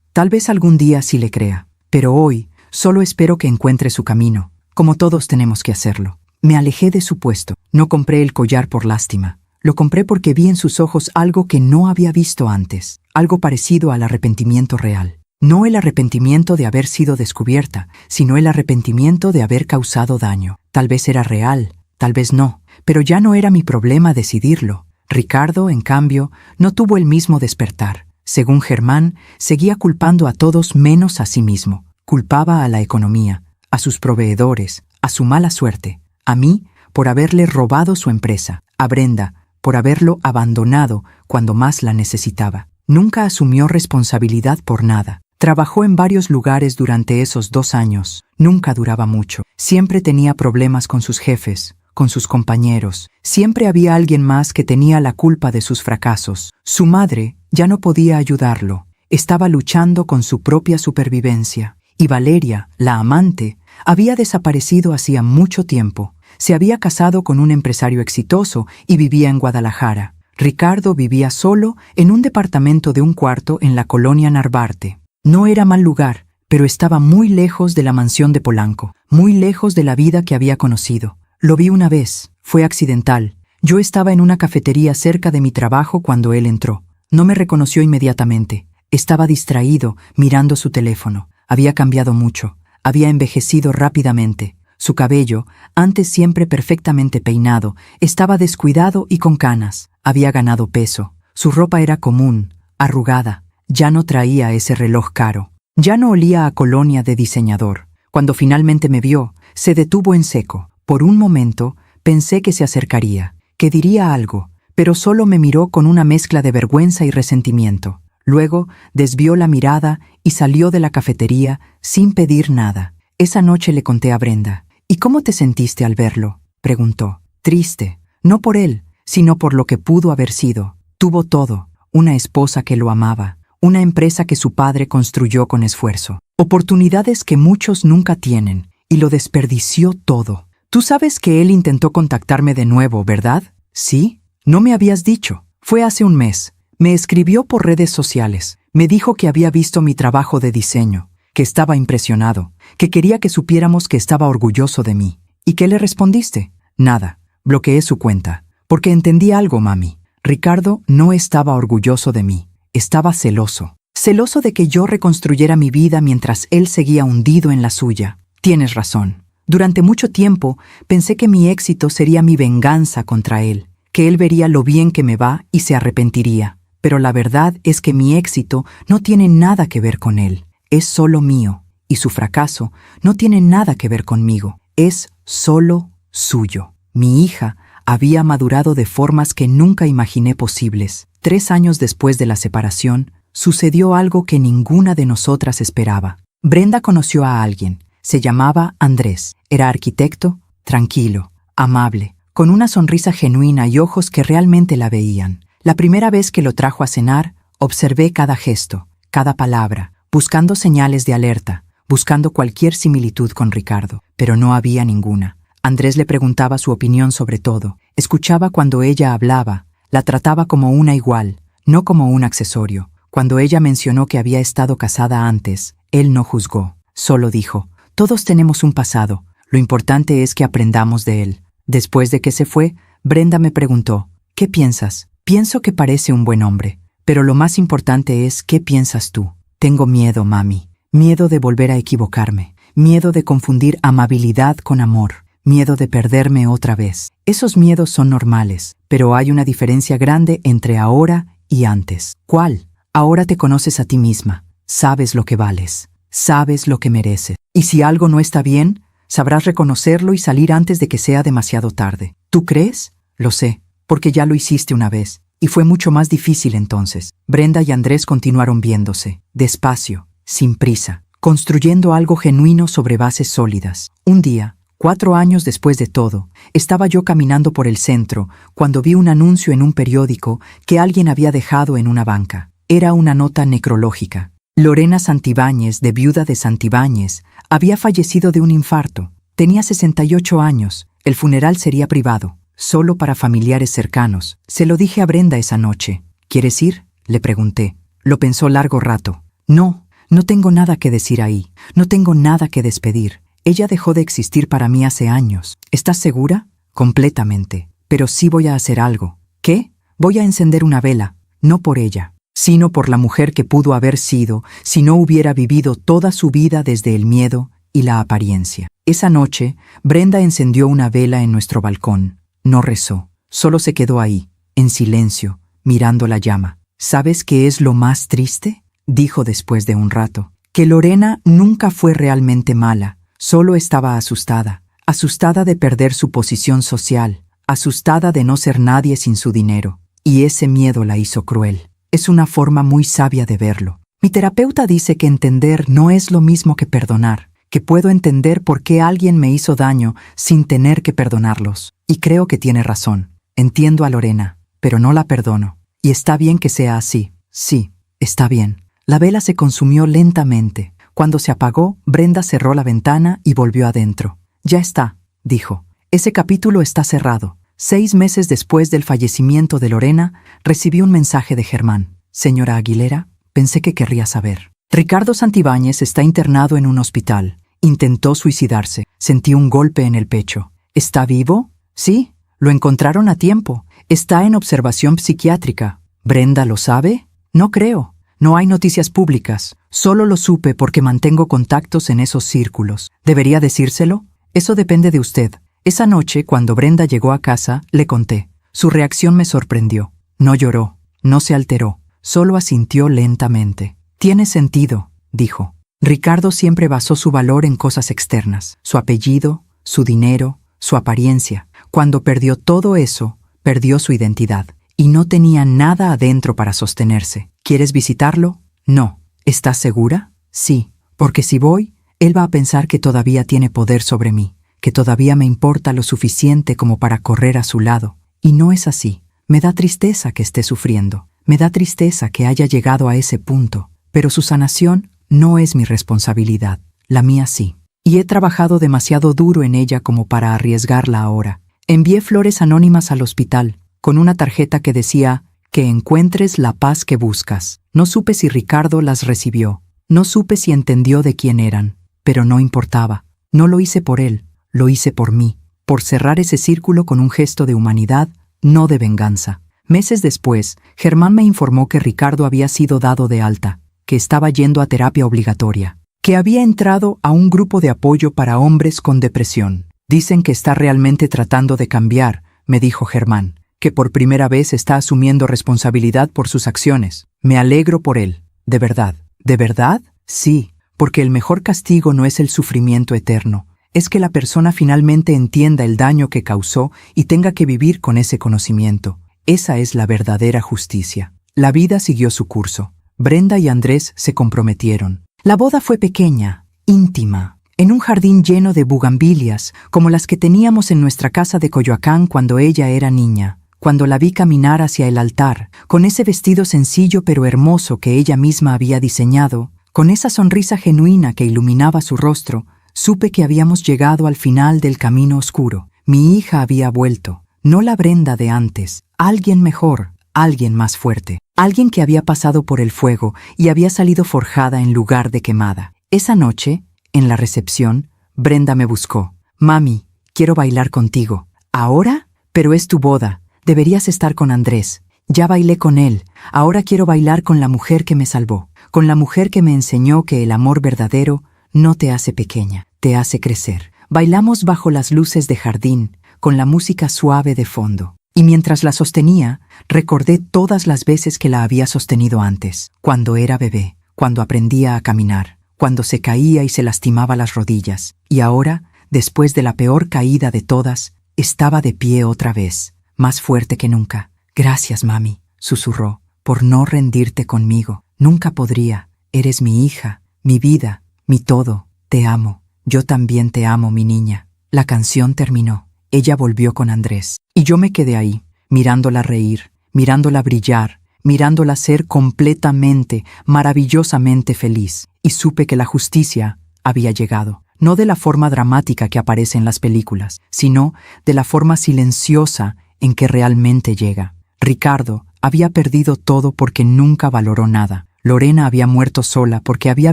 Tal vez algún día sí le crea. Pero hoy solo espero que encuentre su camino, como todos tenemos que hacerlo. Me alejé de su puesto. No compré el collar por lástima. Lo compré porque vi en sus ojos algo que no había visto antes, algo parecido al arrepentimiento real. No el arrepentimiento de haber sido descubierta, sino el arrepentimiento de haber causado daño. Tal vez era real, tal vez no, pero ya no era mi problema decidirlo. Ricardo, en cambio, no tuvo el mismo despertar. Según Germán, seguía culpando a todos menos a sí mismo. Culpaba a la economía, a sus proveedores, a su mala suerte, a mí por haberle robado su empresa, a Brenda por haberlo abandonado cuando más la necesitaba. Nunca asumió responsabilidad por nada. Trabajó en varios lugares durante esos 2 años. Nunca duraba mucho. Siempre tenía problemas con sus jefes, con sus compañeros. Siempre había alguien más que tenía la culpa de sus fracasos. Su madre ya no podía ayudarlo. Estaba luchando con su propia supervivencia. Y Valeria, la amante, había desaparecido hacía mucho tiempo. Se había casado con un empresario exitoso y vivía en Guadalajara. Ricardo vivía solo en un departamento de 1 cuarto en la colonia Narvarte. No era mal lugar, pero estaba muy lejos de la mansión de Polanco, muy lejos de la vida que había conocido. Lo vi una vez, fue accidental. Yo estaba en una cafetería cerca de mi trabajo cuando él entró. No me reconoció inmediatamente. Estaba distraído, mirando su teléfono. Había cambiado mucho. Había envejecido rápidamente. Su cabello, antes siempre perfectamente peinado, estaba descuidado y con canas. Había ganado peso. Su ropa era común, arrugada. Ya no traía ese reloj caro. Ya no olía a colonia de diseñador. Cuando finalmente me vio, se detuvo en seco. Por un momento, pensé que se acercaría, que diría algo, pero solo me miró con una mezcla de vergüenza y resentimiento. Luego desvió la mirada y salió de la cafetería sin pedir nada. Esa noche le conté a Brenda. ¿Y cómo te sentiste al verlo?, preguntó. Triste, no por él, sino por lo que pudo haber sido. Tuvo todo, una esposa que lo amaba, una empresa que su padre construyó con esfuerzo, oportunidades que muchos nunca tienen, y lo desperdició todo. Tú sabes que él intentó contactarme de nuevo, ¿verdad? ¿Sí? No me habías dicho. Fue hace 1 mes. Me escribió por redes sociales. Me dijo que había visto mi trabajo de diseño, que estaba impresionado, que quería que supiéramos que estaba orgulloso de mí. ¿Y qué le respondiste? Nada. Bloqueé su cuenta. Porque entendí algo, mami. Ricardo no estaba orgulloso de mí. Estaba celoso. Celoso de que yo reconstruyera mi vida mientras él seguía hundido en la suya. Tienes razón. Durante mucho tiempo pensé que mi éxito sería mi venganza contra él, que él vería lo bien que me va y se arrepentiría. Pero la verdad es que mi éxito no tiene nada que ver con él. Es solo mío. Y su fracaso no tiene nada que ver conmigo. Es solo suyo. Mi hija había madurado de formas que nunca imaginé posibles. 3 años después de la separación, sucedió algo que ninguna de nosotras esperaba. Brenda conoció a alguien. Se llamaba Andrés. Era arquitecto, tranquilo, amable, con una sonrisa genuina y ojos que realmente la veían. La primera vez que lo trajo a cenar, observé cada gesto, cada palabra, buscando señales de alerta, buscando cualquier similitud con Ricardo, pero no había ninguna. Andrés le preguntaba su opinión sobre todo, escuchaba cuando ella hablaba, la trataba como una igual, no como un accesorio. Cuando ella mencionó que había estado casada antes, él no juzgó, solo dijo: todos tenemos un pasado, lo importante es que aprendamos de él. Después de que se fue, Brenda me preguntó: ¿qué piensas? Pienso que parece un buen hombre, pero lo más importante es ¿qué piensas tú? Tengo miedo, mami, miedo de volver a equivocarme, miedo de confundir amabilidad con amor, miedo de perderme otra vez. Esos miedos son normales, pero hay una diferencia grande entre ahora y antes. ¿Cuál? Ahora te conoces a ti misma, sabes lo que vales, sabes lo que mereces. Y si algo no está bien, sabrás reconocerlo y salir antes de que sea demasiado tarde. ¿Tú crees? Lo sé, porque ya lo hiciste una vez, y fue mucho más difícil entonces. Brenda y Andrés continuaron viéndose, despacio, sin prisa, construyendo algo genuino sobre bases sólidas. Un día, 4 años después de todo, estaba yo caminando por el centro cuando vi un anuncio en un periódico que alguien había dejado en una banca. Era una nota necrológica. Lorena Santibáñez, de viuda de Santibáñez, había fallecido de un infarto. Tenía 68 años. El funeral sería privado, solo para familiares cercanos. Se lo dije a Brenda esa noche. ¿Quieres ir?, le pregunté. Lo pensó largo rato. No tengo nada que decir ahí. No tengo nada que despedir. Ella dejó de existir para mí hace años. ¿Estás segura? Completamente. Pero sí voy a hacer algo. ¿Qué? Voy a encender una vela, no por ella, sino por la mujer que pudo haber sido si no hubiera vivido toda su vida desde el miedo y la apariencia. Esa noche, Brenda encendió una vela en nuestro balcón. No rezó, solo se quedó ahí, en silencio, mirando la llama. ¿Sabes qué es lo más triste?, dijo después de un rato. Que Lorena nunca fue realmente mala, solo estaba asustada, asustada de perder su posición social, asustada de no ser nadie sin su dinero. Y ese miedo la hizo cruel. Es una forma muy sabia de verlo. Mi terapeuta dice que entender no es lo mismo que perdonar, que puedo entender por qué alguien me hizo daño sin tener que perdonarlos. Y creo que tiene razón. Entiendo a Lorena, pero no la perdono. Y está bien que sea así. Sí, está bien. La vela se consumió lentamente. Cuando se apagó, Brenda cerró la ventana y volvió adentro. Ya está, dijo. Ese capítulo está cerrado. 6 meses después del fallecimiento de Lorena, recibí un mensaje de Germán. Señora Aguilera, pensé que querría saber. Ricardo Santibáñez está internado en un hospital. Intentó suicidarse. Sentí un golpe en el pecho. ¿Está vivo? Sí, lo encontraron a tiempo. Está en observación psiquiátrica. ¿Brenda lo sabe? No creo. No hay noticias públicas. Solo lo supe porque mantengo contactos en esos círculos. ¿Debería decírselo? Eso depende de usted. Esa noche, cuando Brenda llegó a casa, le conté. Su reacción me sorprendió. No lloró, no se alteró, solo asintió lentamente. Tiene sentido, dijo. Ricardo siempre basó su valor en cosas externas, su apellido, su dinero, su apariencia. Cuando perdió todo eso, perdió su identidad, y no tenía nada adentro para sostenerse. ¿Quieres visitarlo? No. ¿Estás segura? Sí, porque si voy, él va a pensar que todavía tiene poder sobre mí, que todavía me importa lo suficiente como para correr a su lado. Y no es así. Me da tristeza que esté sufriendo. Me da tristeza que haya llegado a ese punto. Pero su sanación no es mi responsabilidad. La mía sí. Y he trabajado demasiado duro en ella como para arriesgarla ahora. Envié flores anónimas al hospital, con una tarjeta que decía: que encuentres la paz que buscas. No supe si Ricardo las recibió. No supe si entendió de quién eran. Pero no importaba. No lo hice por él. Lo hice por mí, por cerrar ese círculo con un gesto de humanidad, no de venganza. Meses después, Germán me informó que Ricardo había sido dado de alta, que estaba yendo a terapia obligatoria, que había entrado a un grupo de apoyo para hombres con depresión. Dicen que está realmente tratando de cambiar, me dijo Germán, que por primera vez está asumiendo responsabilidad por sus acciones. Me alegro por él, de verdad. ¿De verdad? Sí, porque el mejor castigo no es el sufrimiento eterno. Es que la persona finalmente entienda el daño que causó y tenga que vivir con ese conocimiento. Esa es la verdadera justicia. La vida siguió su curso. Brenda y Andrés se comprometieron. La boda fue pequeña, íntima. en un jardín lleno de bugambilias, como las que teníamos en nuestra casa de Coyoacán cuando ella era niña. Cuando la vi caminar hacia el altar, con ese vestido sencillo pero hermoso que ella misma había diseñado, con esa sonrisa genuina que iluminaba su rostro, supe que habíamos llegado al final del camino oscuro. Mi hija había vuelto, no la Brenda de antes, alguien mejor, alguien más fuerte, alguien que había pasado por el fuego y había salido forjada en lugar de quemada. Esa noche, en la recepción, Brenda me buscó. «Mami, quiero bailar contigo». «¿Ahora? Pero es tu boda. Deberías estar con Andrés. Ya bailé con él. Ahora quiero bailar con la mujer que me salvó, con la mujer que me enseñó que el amor verdadero no te hace pequeña, te hace crecer». Bailamos bajo las luces de jardín, con la música suave de fondo. Y mientras la sostenía, recordé todas las veces que la había sostenido antes, cuando era bebé, cuando aprendía a caminar, cuando se caía y se lastimaba las rodillas. Y ahora, después de la peor caída de todas, estaba de pie otra vez, más fuerte que nunca. «Gracias, mami», susurró, «por no rendirte conmigo. Nunca podría. Eres mi hija, mi vida, mi todo. Te amo. Yo también te amo, mi niña». La canción terminó. Ella volvió con Andrés. Y yo me quedé ahí, mirándola reír, mirándola brillar, mirándola ser completamente, maravillosamente feliz. Y supe que la justicia había llegado. No de la forma dramática que aparece en las películas, sino de la forma silenciosa en que realmente llega. Ricardo había perdido todo porque nunca valoró nada. Lorena había muerto sola porque había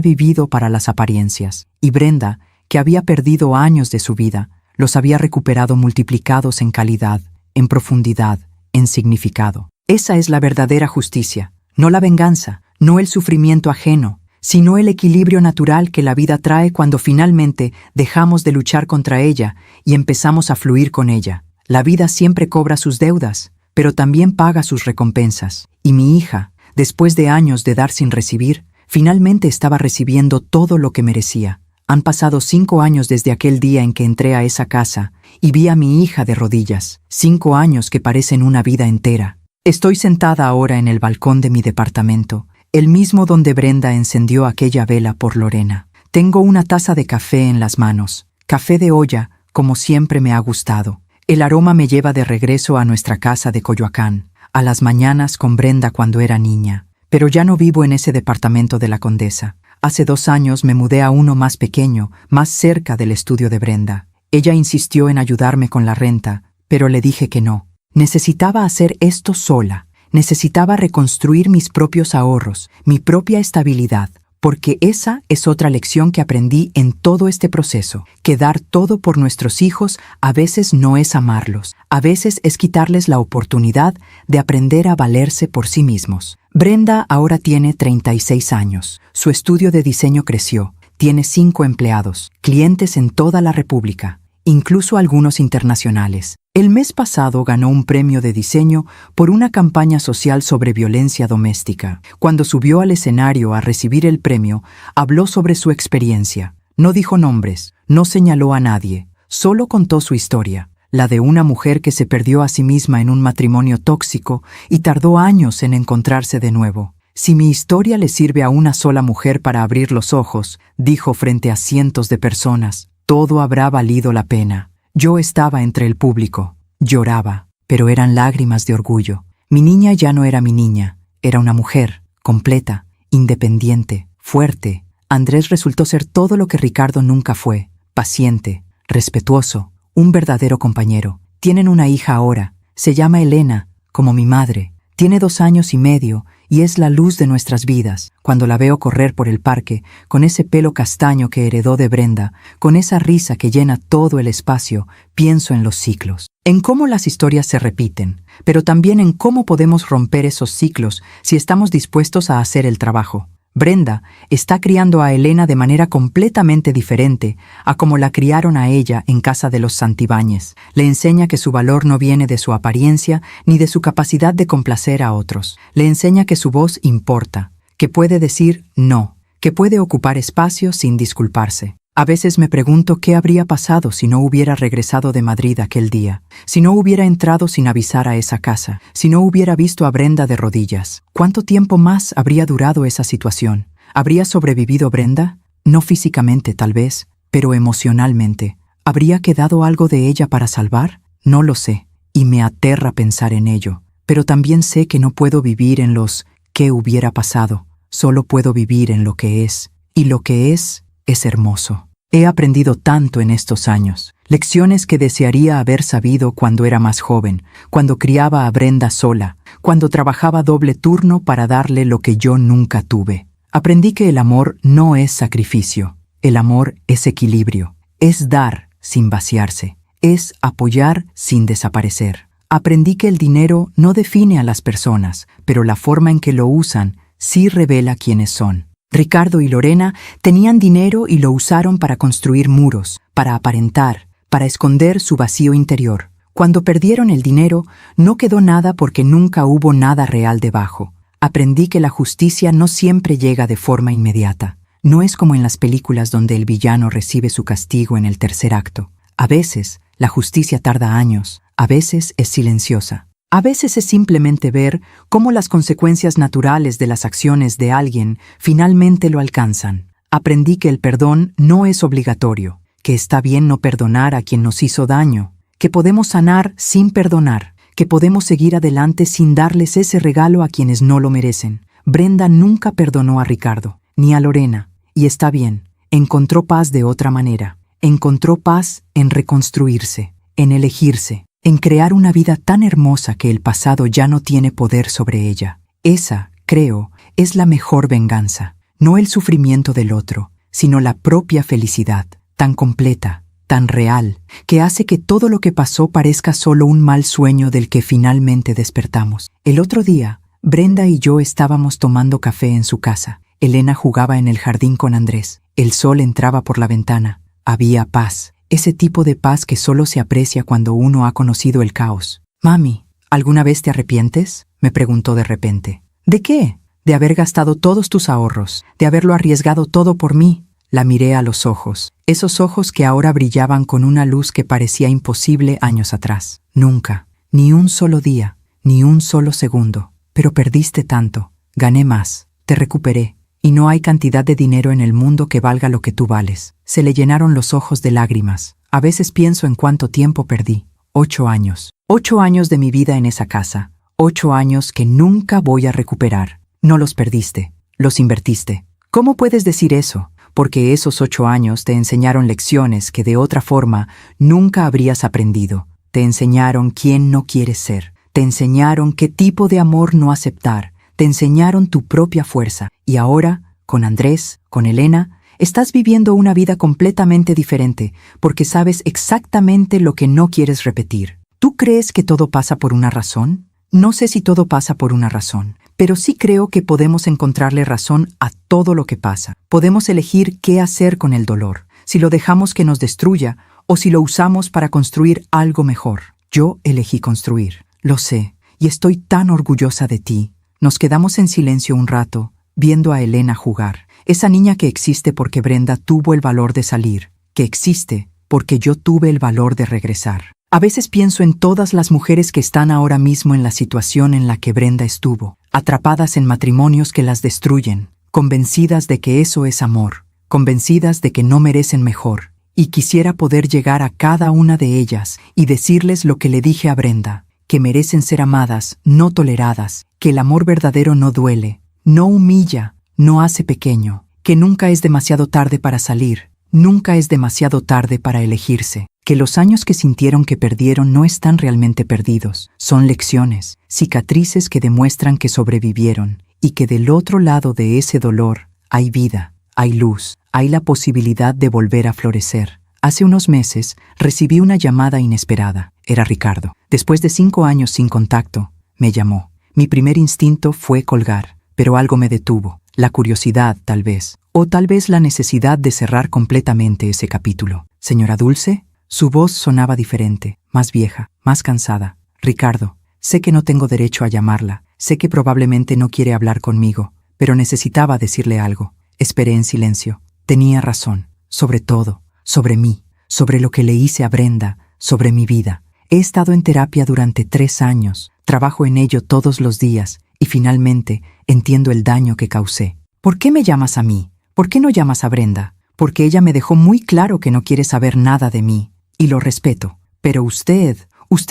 vivido para las apariencias. Y Brenda, que había perdido años de su vida, los había recuperado multiplicados en calidad, en profundidad, en significado. Esa es la verdadera justicia, no la venganza, no el sufrimiento ajeno, sino el equilibrio natural que la vida trae cuando finalmente dejamos de luchar contra ella y empezamos a fluir con ella. La vida siempre cobra sus deudas, pero también paga sus recompensas. Y mi hija, después de años de dar sin recibir, finalmente estaba recibiendo todo lo que merecía. Han pasado 5 años desde aquel día en que entré a esa casa y vi a mi hija de rodillas. 5 años que parecen una vida entera. Estoy sentada ahora en el balcón de mi departamento, el mismo donde Brenda encendió aquella vela por Lorena. Tengo una taza de café en las manos, café de olla, como siempre me ha gustado. El aroma me lleva de regreso a nuestra casa de Coyoacán, a las mañanas con Brenda cuando era niña. Pero ya no vivo en ese departamento de la Condesa. Hace 2 años me mudé a uno más pequeño, más cerca del estudio de Brenda. Ella insistió en ayudarme con la renta, pero le dije que no. Necesitaba hacer esto sola. Necesitaba reconstruir mis propios ahorros, mi propia estabilidad, porque esa es otra lección que aprendí en todo este proceso, que dar todo por nuestros hijos a veces no es amarlos, a veces es quitarles la oportunidad de aprender a valerse por sí mismos. Brenda ahora tiene 36 años, su estudio de diseño creció, tiene 5 empleados, clientes en toda la República, incluso algunos internacionales. El mes pasado ganó un premio de diseño por una campaña social sobre violencia doméstica. Cuando subió al escenario a recibir el premio, habló sobre su experiencia. No dijo nombres, no señaló a nadie, solo contó su historia, la de una mujer que se perdió a sí misma en un matrimonio tóxico y tardó años en encontrarse de nuevo. Si mi historia le sirve a una sola mujer para abrir los ojos, dijo frente a cientos de personas, todo habrá valido la pena. Yo estaba entre el público, lloraba, pero eran lágrimas de orgullo. Mi niña ya no era mi niña, era una mujer, completa, independiente, fuerte. Andrés resultó ser todo lo que Ricardo nunca fue, paciente, respetuoso, un verdadero compañero. Tienen una hija ahora, se llama Elena, como mi madre. Tiene 2 años y medio y es la luz de nuestras vidas. Cuando la veo correr por el parque, con ese pelo castaño que heredó de Brenda, con esa risa que llena todo el espacio, pienso en los ciclos. En cómo las historias se repiten, pero también en cómo podemos romper esos ciclos si estamos dispuestos a hacer el trabajo. Brenda está criando a Elena de manera completamente diferente a como la criaron a ella en casa de los Santibáñez. Le enseña que su valor no viene de su apariencia ni de su capacidad de complacer a otros. Le enseña que su voz importa, que puede decir no, que puede ocupar espacio sin disculparse. A veces me pregunto qué habría pasado si no hubiera regresado de Madrid aquel día, si no hubiera entrado sin avisar a esa casa, si no hubiera visto a Brenda de rodillas. ¿Cuánto tiempo más habría durado esa situación? ¿Habría sobrevivido Brenda? No físicamente, tal vez, Pero emocionalmente, ¿habría quedado algo de ella para salvar? No lo sé, y me aterra pensar en ello. Pero también sé que no puedo vivir en los «qué hubiera pasado», solo puedo vivir en lo que es. Y lo que es hermoso. He aprendido tanto en estos años, lecciones que desearía haber sabido cuando era más joven, cuando criaba a Brenda sola, cuando trabajaba doble turno para darle lo que yo nunca tuve. Aprendí que el amor no es sacrificio, el amor es equilibrio, es dar sin vaciarse, es apoyar sin desaparecer. Aprendí que el dinero no define a las personas, pero la forma en que lo usan sí revela quiénes son. Ricardo y Lorena tenían dinero y lo usaron para construir muros, para aparentar, para esconder su vacío interior. Cuando perdieron el dinero, no quedó nada porque nunca hubo nada real debajo. Aprendí que la justicia no siempre llega de forma inmediata. No es como en las películas donde el villano recibe su castigo en el tercer acto. A veces, la justicia tarda años, a veces es silenciosa. A veces es simplemente ver cómo las consecuencias naturales de las acciones de alguien finalmente lo alcanzan. Aprendí que el perdón no es obligatorio, que está bien no perdonar a quien nos hizo daño, que podemos sanar sin perdonar, que podemos seguir adelante sin darles ese regalo a quienes no lo merecen. Brenda nunca perdonó a Ricardo, ni a Lorena, y está bien, encontró paz de otra manera. Encontró paz en reconstruirse, en elegirse, en crear una vida tan hermosa que el pasado ya no tiene poder sobre ella. Esa, creo, es la mejor venganza, no el sufrimiento del otro, sino la propia felicidad, tan completa, tan real, que hace que todo lo que pasó parezca solo un mal sueño del que finalmente despertamos. El otro día, Brenda y yo estábamos tomando café en su casa. Elena jugaba en el jardín con Andrés. El sol entraba por la ventana. Había paz. Ese tipo de paz que solo se aprecia cuando uno ha conocido el caos. «Mami, ¿alguna vez te arrepientes?», me preguntó de repente. «¿De qué?». «De haber gastado todos tus ahorros, de haberlo arriesgado todo por mí». La miré a los ojos, esos ojos que ahora brillaban con una luz que parecía imposible años atrás. «Nunca, ni un solo día, ni un solo segundo. Pero perdiste tanto, gané más, te recuperé. Y no hay cantidad de dinero en el mundo que valga lo que tú vales». Se le llenaron los ojos de lágrimas. A veces pienso en cuánto tiempo perdí. 8 años. 8 años de mi vida en esa casa. 8 años que nunca voy a recuperar. No los perdiste, los invertiste. ¿Cómo puedes decir eso? Porque esos 8 años te enseñaron lecciones que de otra forma nunca habrías aprendido. Te enseñaron quién no quieres ser. Te enseñaron qué tipo de amor no aceptar. Te enseñaron tu propia fuerza. Y ahora, con Andrés, con Elena, estás viviendo una vida completamente diferente porque sabes exactamente lo que no quieres repetir. ¿Tú crees que todo pasa por una razón? No sé si todo pasa por una razón, pero sí creo que podemos encontrarle razón a todo lo que pasa. Podemos elegir qué hacer con el dolor, si lo dejamos que nos destruya o si lo usamos para construir algo mejor. Yo elegí construir, lo sé, y estoy tan orgullosa de ti. Nos quedamos en silencio un rato, viendo a Elena jugar. Esa niña que existe porque Brenda tuvo el valor de salir, que existe porque yo tuve el valor de regresar. A veces pienso en todas las mujeres que están ahora mismo en la situación en la que Brenda estuvo, atrapadas en matrimonios que las destruyen, convencidas de que eso es amor, convencidas de que no merecen mejor, y quisiera poder llegar a cada una de ellas y decirles lo que le dije a Brenda, que merecen ser amadas, no toleradas, que el amor verdadero no duele, no humilla, no hace pequeño, que nunca es demasiado tarde para salir, nunca es demasiado tarde para elegirse, que los años que sintieron que perdieron no están realmente perdidos, son lecciones, cicatrices que demuestran que sobrevivieron y que del otro lado de ese dolor hay vida, hay luz, hay la posibilidad de volver a florecer. Hace unos meses recibí una llamada inesperada. Era Ricardo. Después de 5 años sin contacto, me llamó. Mi primer instinto fue colgar, pero algo me detuvo. La curiosidad, tal vez, o tal vez la necesidad de cerrar completamente ese capítulo. «Señora Dulce», su voz sonaba diferente, más vieja, más cansada. «Ricardo, sé que no tengo derecho a llamarla, sé que probablemente no quiere hablar conmigo, pero necesitaba decirle algo». Esperé en silencio. Tenía razón, sobre todo, sobre mí, sobre lo que le hice a Brenda, sobre mi vida. He estado en terapia durante 3 años, trabajo en ello todos los días, y finalmente entiendo el daño que causé. «¿Por qué me llamas a mí? ¿Por qué no llamas a Brenda? porque ella me dejó muy claro que no quiere saber nada de mí, y lo respeto. Pero usted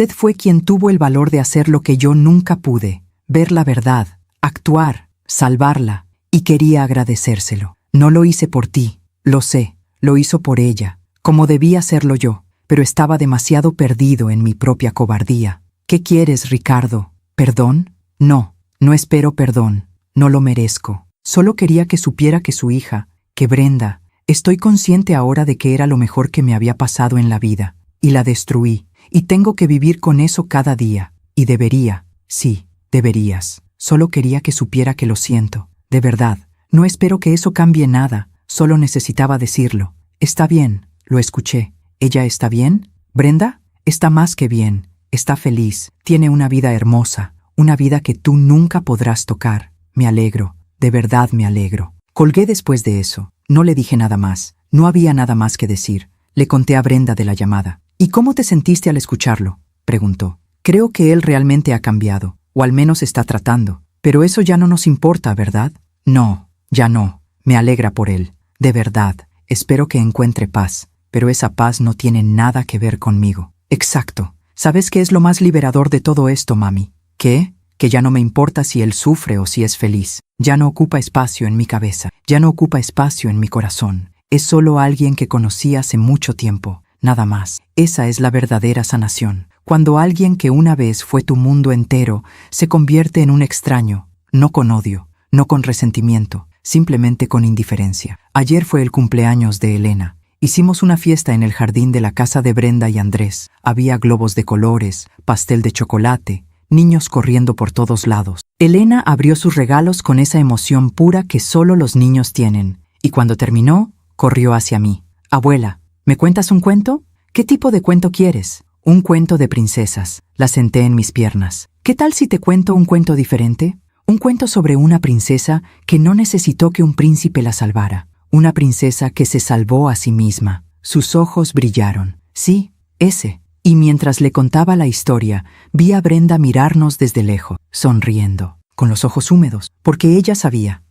fue quien tuvo el valor de hacer lo que yo nunca pude, ver la verdad, actuar, salvarla, y quería agradecérselo. No lo hice por ti, lo sé, lo hizo por ella, como debía hacerlo yo, pero estaba demasiado perdido en mi propia cobardía. ¿Qué quieres, Ricardo? ¿Perdón? No, no espero perdón, no lo merezco. Solo quería que supiera que su hija, que Brenda, estoy consciente ahora de que era lo mejor que me había pasado en la vida, y la destruí, y tengo que vivir con eso cada día, y debería, sí, deberías. Solo quería que supiera que lo siento, de verdad. No espero que eso cambie nada, solo necesitaba decirlo. Está bien, lo escuché. ¿Ella está bien? ¿Brenda? Está más que bien, está feliz, tiene una vida hermosa, una vida que tú nunca podrás tocar. Me alegro, de verdad me alegro. Colgué después de eso, no le dije nada más, no había nada más que decir. Le conté a Brenda de la llamada. ¿Y cómo te sentiste al escucharlo?, preguntó. Creo que él realmente ha cambiado, o al menos está tratando. Pero eso ya no nos importa, ¿verdad? No, ya no. Me alegra por él. De verdad, espero que encuentre paz. Pero esa paz no tiene nada que ver conmigo. Exacto. ¿Sabes qué es lo más liberador de todo esto, mami? ¿Qué? Que ya no me importa si él sufre o si es feliz. Ya no ocupa espacio en mi cabeza. Ya no ocupa espacio en mi corazón. Es solo alguien que conocí hace mucho tiempo. Nada más. Esa es la verdadera sanación. Cuando alguien que una vez fue tu mundo entero se convierte en un extraño, no con odio, no con resentimiento, simplemente con indiferencia. Ayer fue el cumpleaños de Elena. Hicimos una fiesta en el jardín de la casa de Brenda y Andrés. Había globos de colores, pastel de chocolate, niños corriendo por todos lados. Elena abrió sus regalos con esa emoción pura que solo los niños tienen, y cuando terminó, corrió hacia mí. Abuela, ¿me cuentas un cuento? ¿Qué tipo de cuento quieres? Un cuento de princesas. La senté en mis piernas. ¿Qué tal si te cuento un cuento diferente? Un cuento sobre una princesa que no necesitó que un príncipe la salvara. Una princesa que se salvó a sí misma. Sus ojos brillaron. Sí, ese. Y mientras le contaba la historia, vi a Brenda mirarnos desde lejos, sonriendo, con los ojos húmedos, porque ella sabía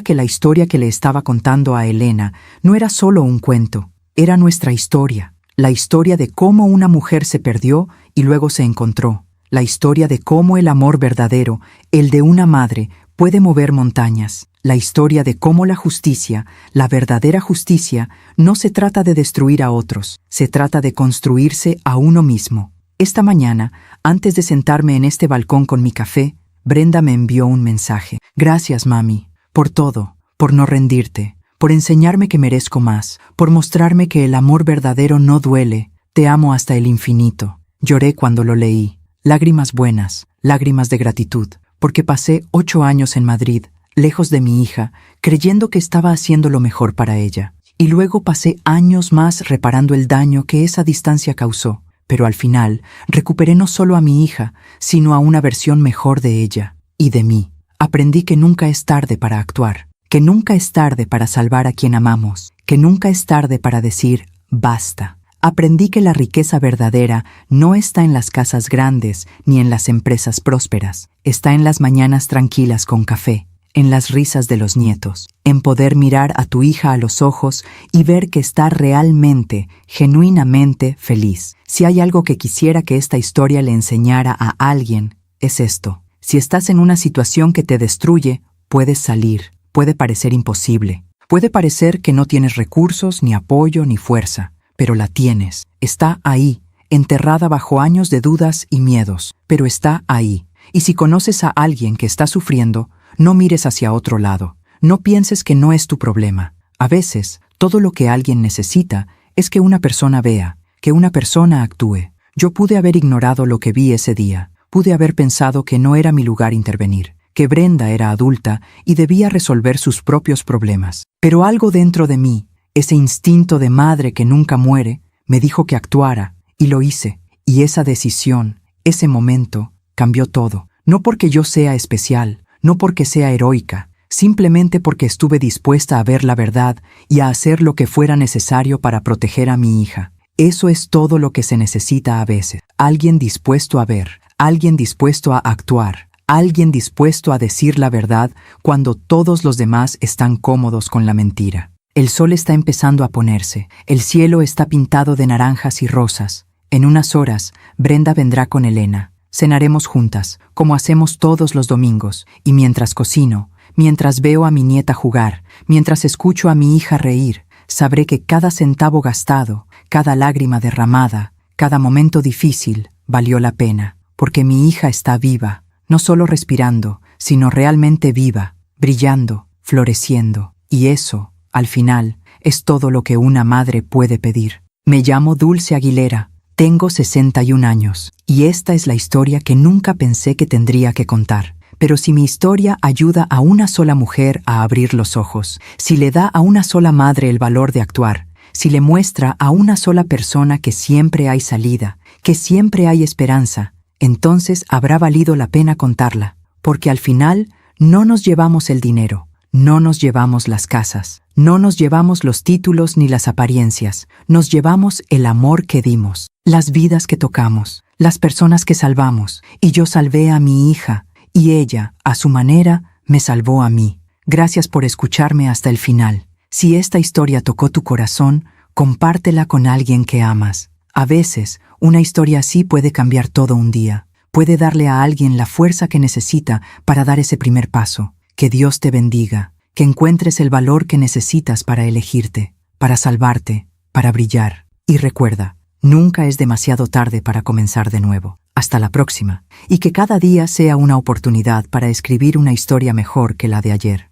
que la historia que le estaba contando a Elena no era solo un cuento, era nuestra historia. La historia de cómo una mujer se perdió y luego se encontró. La historia de cómo el amor verdadero, el de una madre, puede mover montañas. La historia de cómo la justicia, la verdadera justicia, no se trata de destruir a otros, se trata de construirse a uno mismo. Esta mañana, antes de sentarme en este balcón con mi café, Brenda me envió un mensaje. Gracias, mami, por todo, por no rendirte, por enseñarme que merezco más, por mostrarme que el amor verdadero no duele. Te amo hasta el infinito. Lloré cuando lo leí. Lágrimas buenas, lágrimas de gratitud, porque pasé 8 años en Madrid, lejos de mi hija, creyendo que estaba haciendo lo mejor para ella. Y luego pasé años más reparando el daño que esa distancia causó. Pero al final, recuperé no solo a mi hija, sino a una versión mejor de ella y de mí. Aprendí que nunca es tarde para actuar, que nunca es tarde para salvar a quien amamos, que nunca es tarde para decir basta. Aprendí que la riqueza verdadera no está en las casas grandes ni en las empresas prósperas. Está en las mañanas tranquilas con café, en las risas de los nietos, en poder mirar a tu hija a los ojos y ver que está realmente, genuinamente feliz. Si hay algo que quisiera que esta historia le enseñara a alguien, es esto. Si estás en una situación que te destruye, puedes salir. Puede parecer imposible. Puede parecer que no tienes recursos, ni apoyo, ni fuerza. Pero la tienes. Está ahí, enterrada bajo años de dudas y miedos. Pero está ahí. Y si conoces a alguien que está sufriendo, no mires hacia otro lado. No pienses que no es tu problema. A veces, todo lo que alguien necesita es que una persona vea, que una persona actúe. Yo pude haber ignorado lo que vi ese día. Pude haber pensado que no era mi lugar intervenir, que Brenda era adulta y debía resolver sus propios problemas. Pero algo dentro de mí, ese instinto de madre que nunca muere, me dijo que actuara, y lo hice. Y esa decisión, ese momento, cambió todo. No porque yo sea especial, no porque sea heroica, simplemente porque estuve dispuesta a ver la verdad y a hacer lo que fuera necesario para proteger a mi hija. Eso es todo lo que se necesita a veces. Alguien dispuesto a ver, alguien dispuesto a actuar, alguien dispuesto a decir la verdad cuando todos los demás están cómodos con la mentira. El sol está empezando a ponerse, el cielo está pintado de naranjas y rosas. En unas horas, Brenda vendrá con Elena. Cenaremos juntas, como hacemos todos los domingos, y mientras cocino, mientras veo a mi nieta jugar, mientras escucho a mi hija reír, sabré que cada centavo gastado, cada lágrima derramada, cada momento difícil, valió la pena, porque mi hija está viva, no solo respirando, sino realmente viva, brillando, floreciendo, y eso, al final, es todo lo que una madre puede pedir. Me llamo Dulce Aguilera, tengo 61 años, y esta es la historia que nunca pensé que tendría que contar. Pero si mi historia ayuda a una sola mujer a abrir los ojos, si le da a una sola madre el valor de actuar, si le muestra a una sola persona que siempre hay salida, que siempre hay esperanza, entonces habrá valido la pena contarla, porque al final no nos llevamos el dinero, no nos llevamos las casas, no nos llevamos los títulos ni las apariencias, nos llevamos el amor que dimos, las vidas que tocamos, las personas que salvamos, y yo salvé a mi hija, y ella, a su manera, me salvó a mí. Gracias por escucharme hasta el final. Si esta historia tocó tu corazón, compártela con alguien que amas. A veces, una historia así puede cambiar todo un día. Puede darle a alguien la fuerza que necesita para dar ese primer paso. Que Dios te bendiga, que encuentres el valor que necesitas para elegirte, para salvarte, para brillar. Y recuerda, nunca es demasiado tarde para comenzar de nuevo. Hasta la próxima, y que cada día sea una oportunidad para escribir una historia mejor que la de ayer.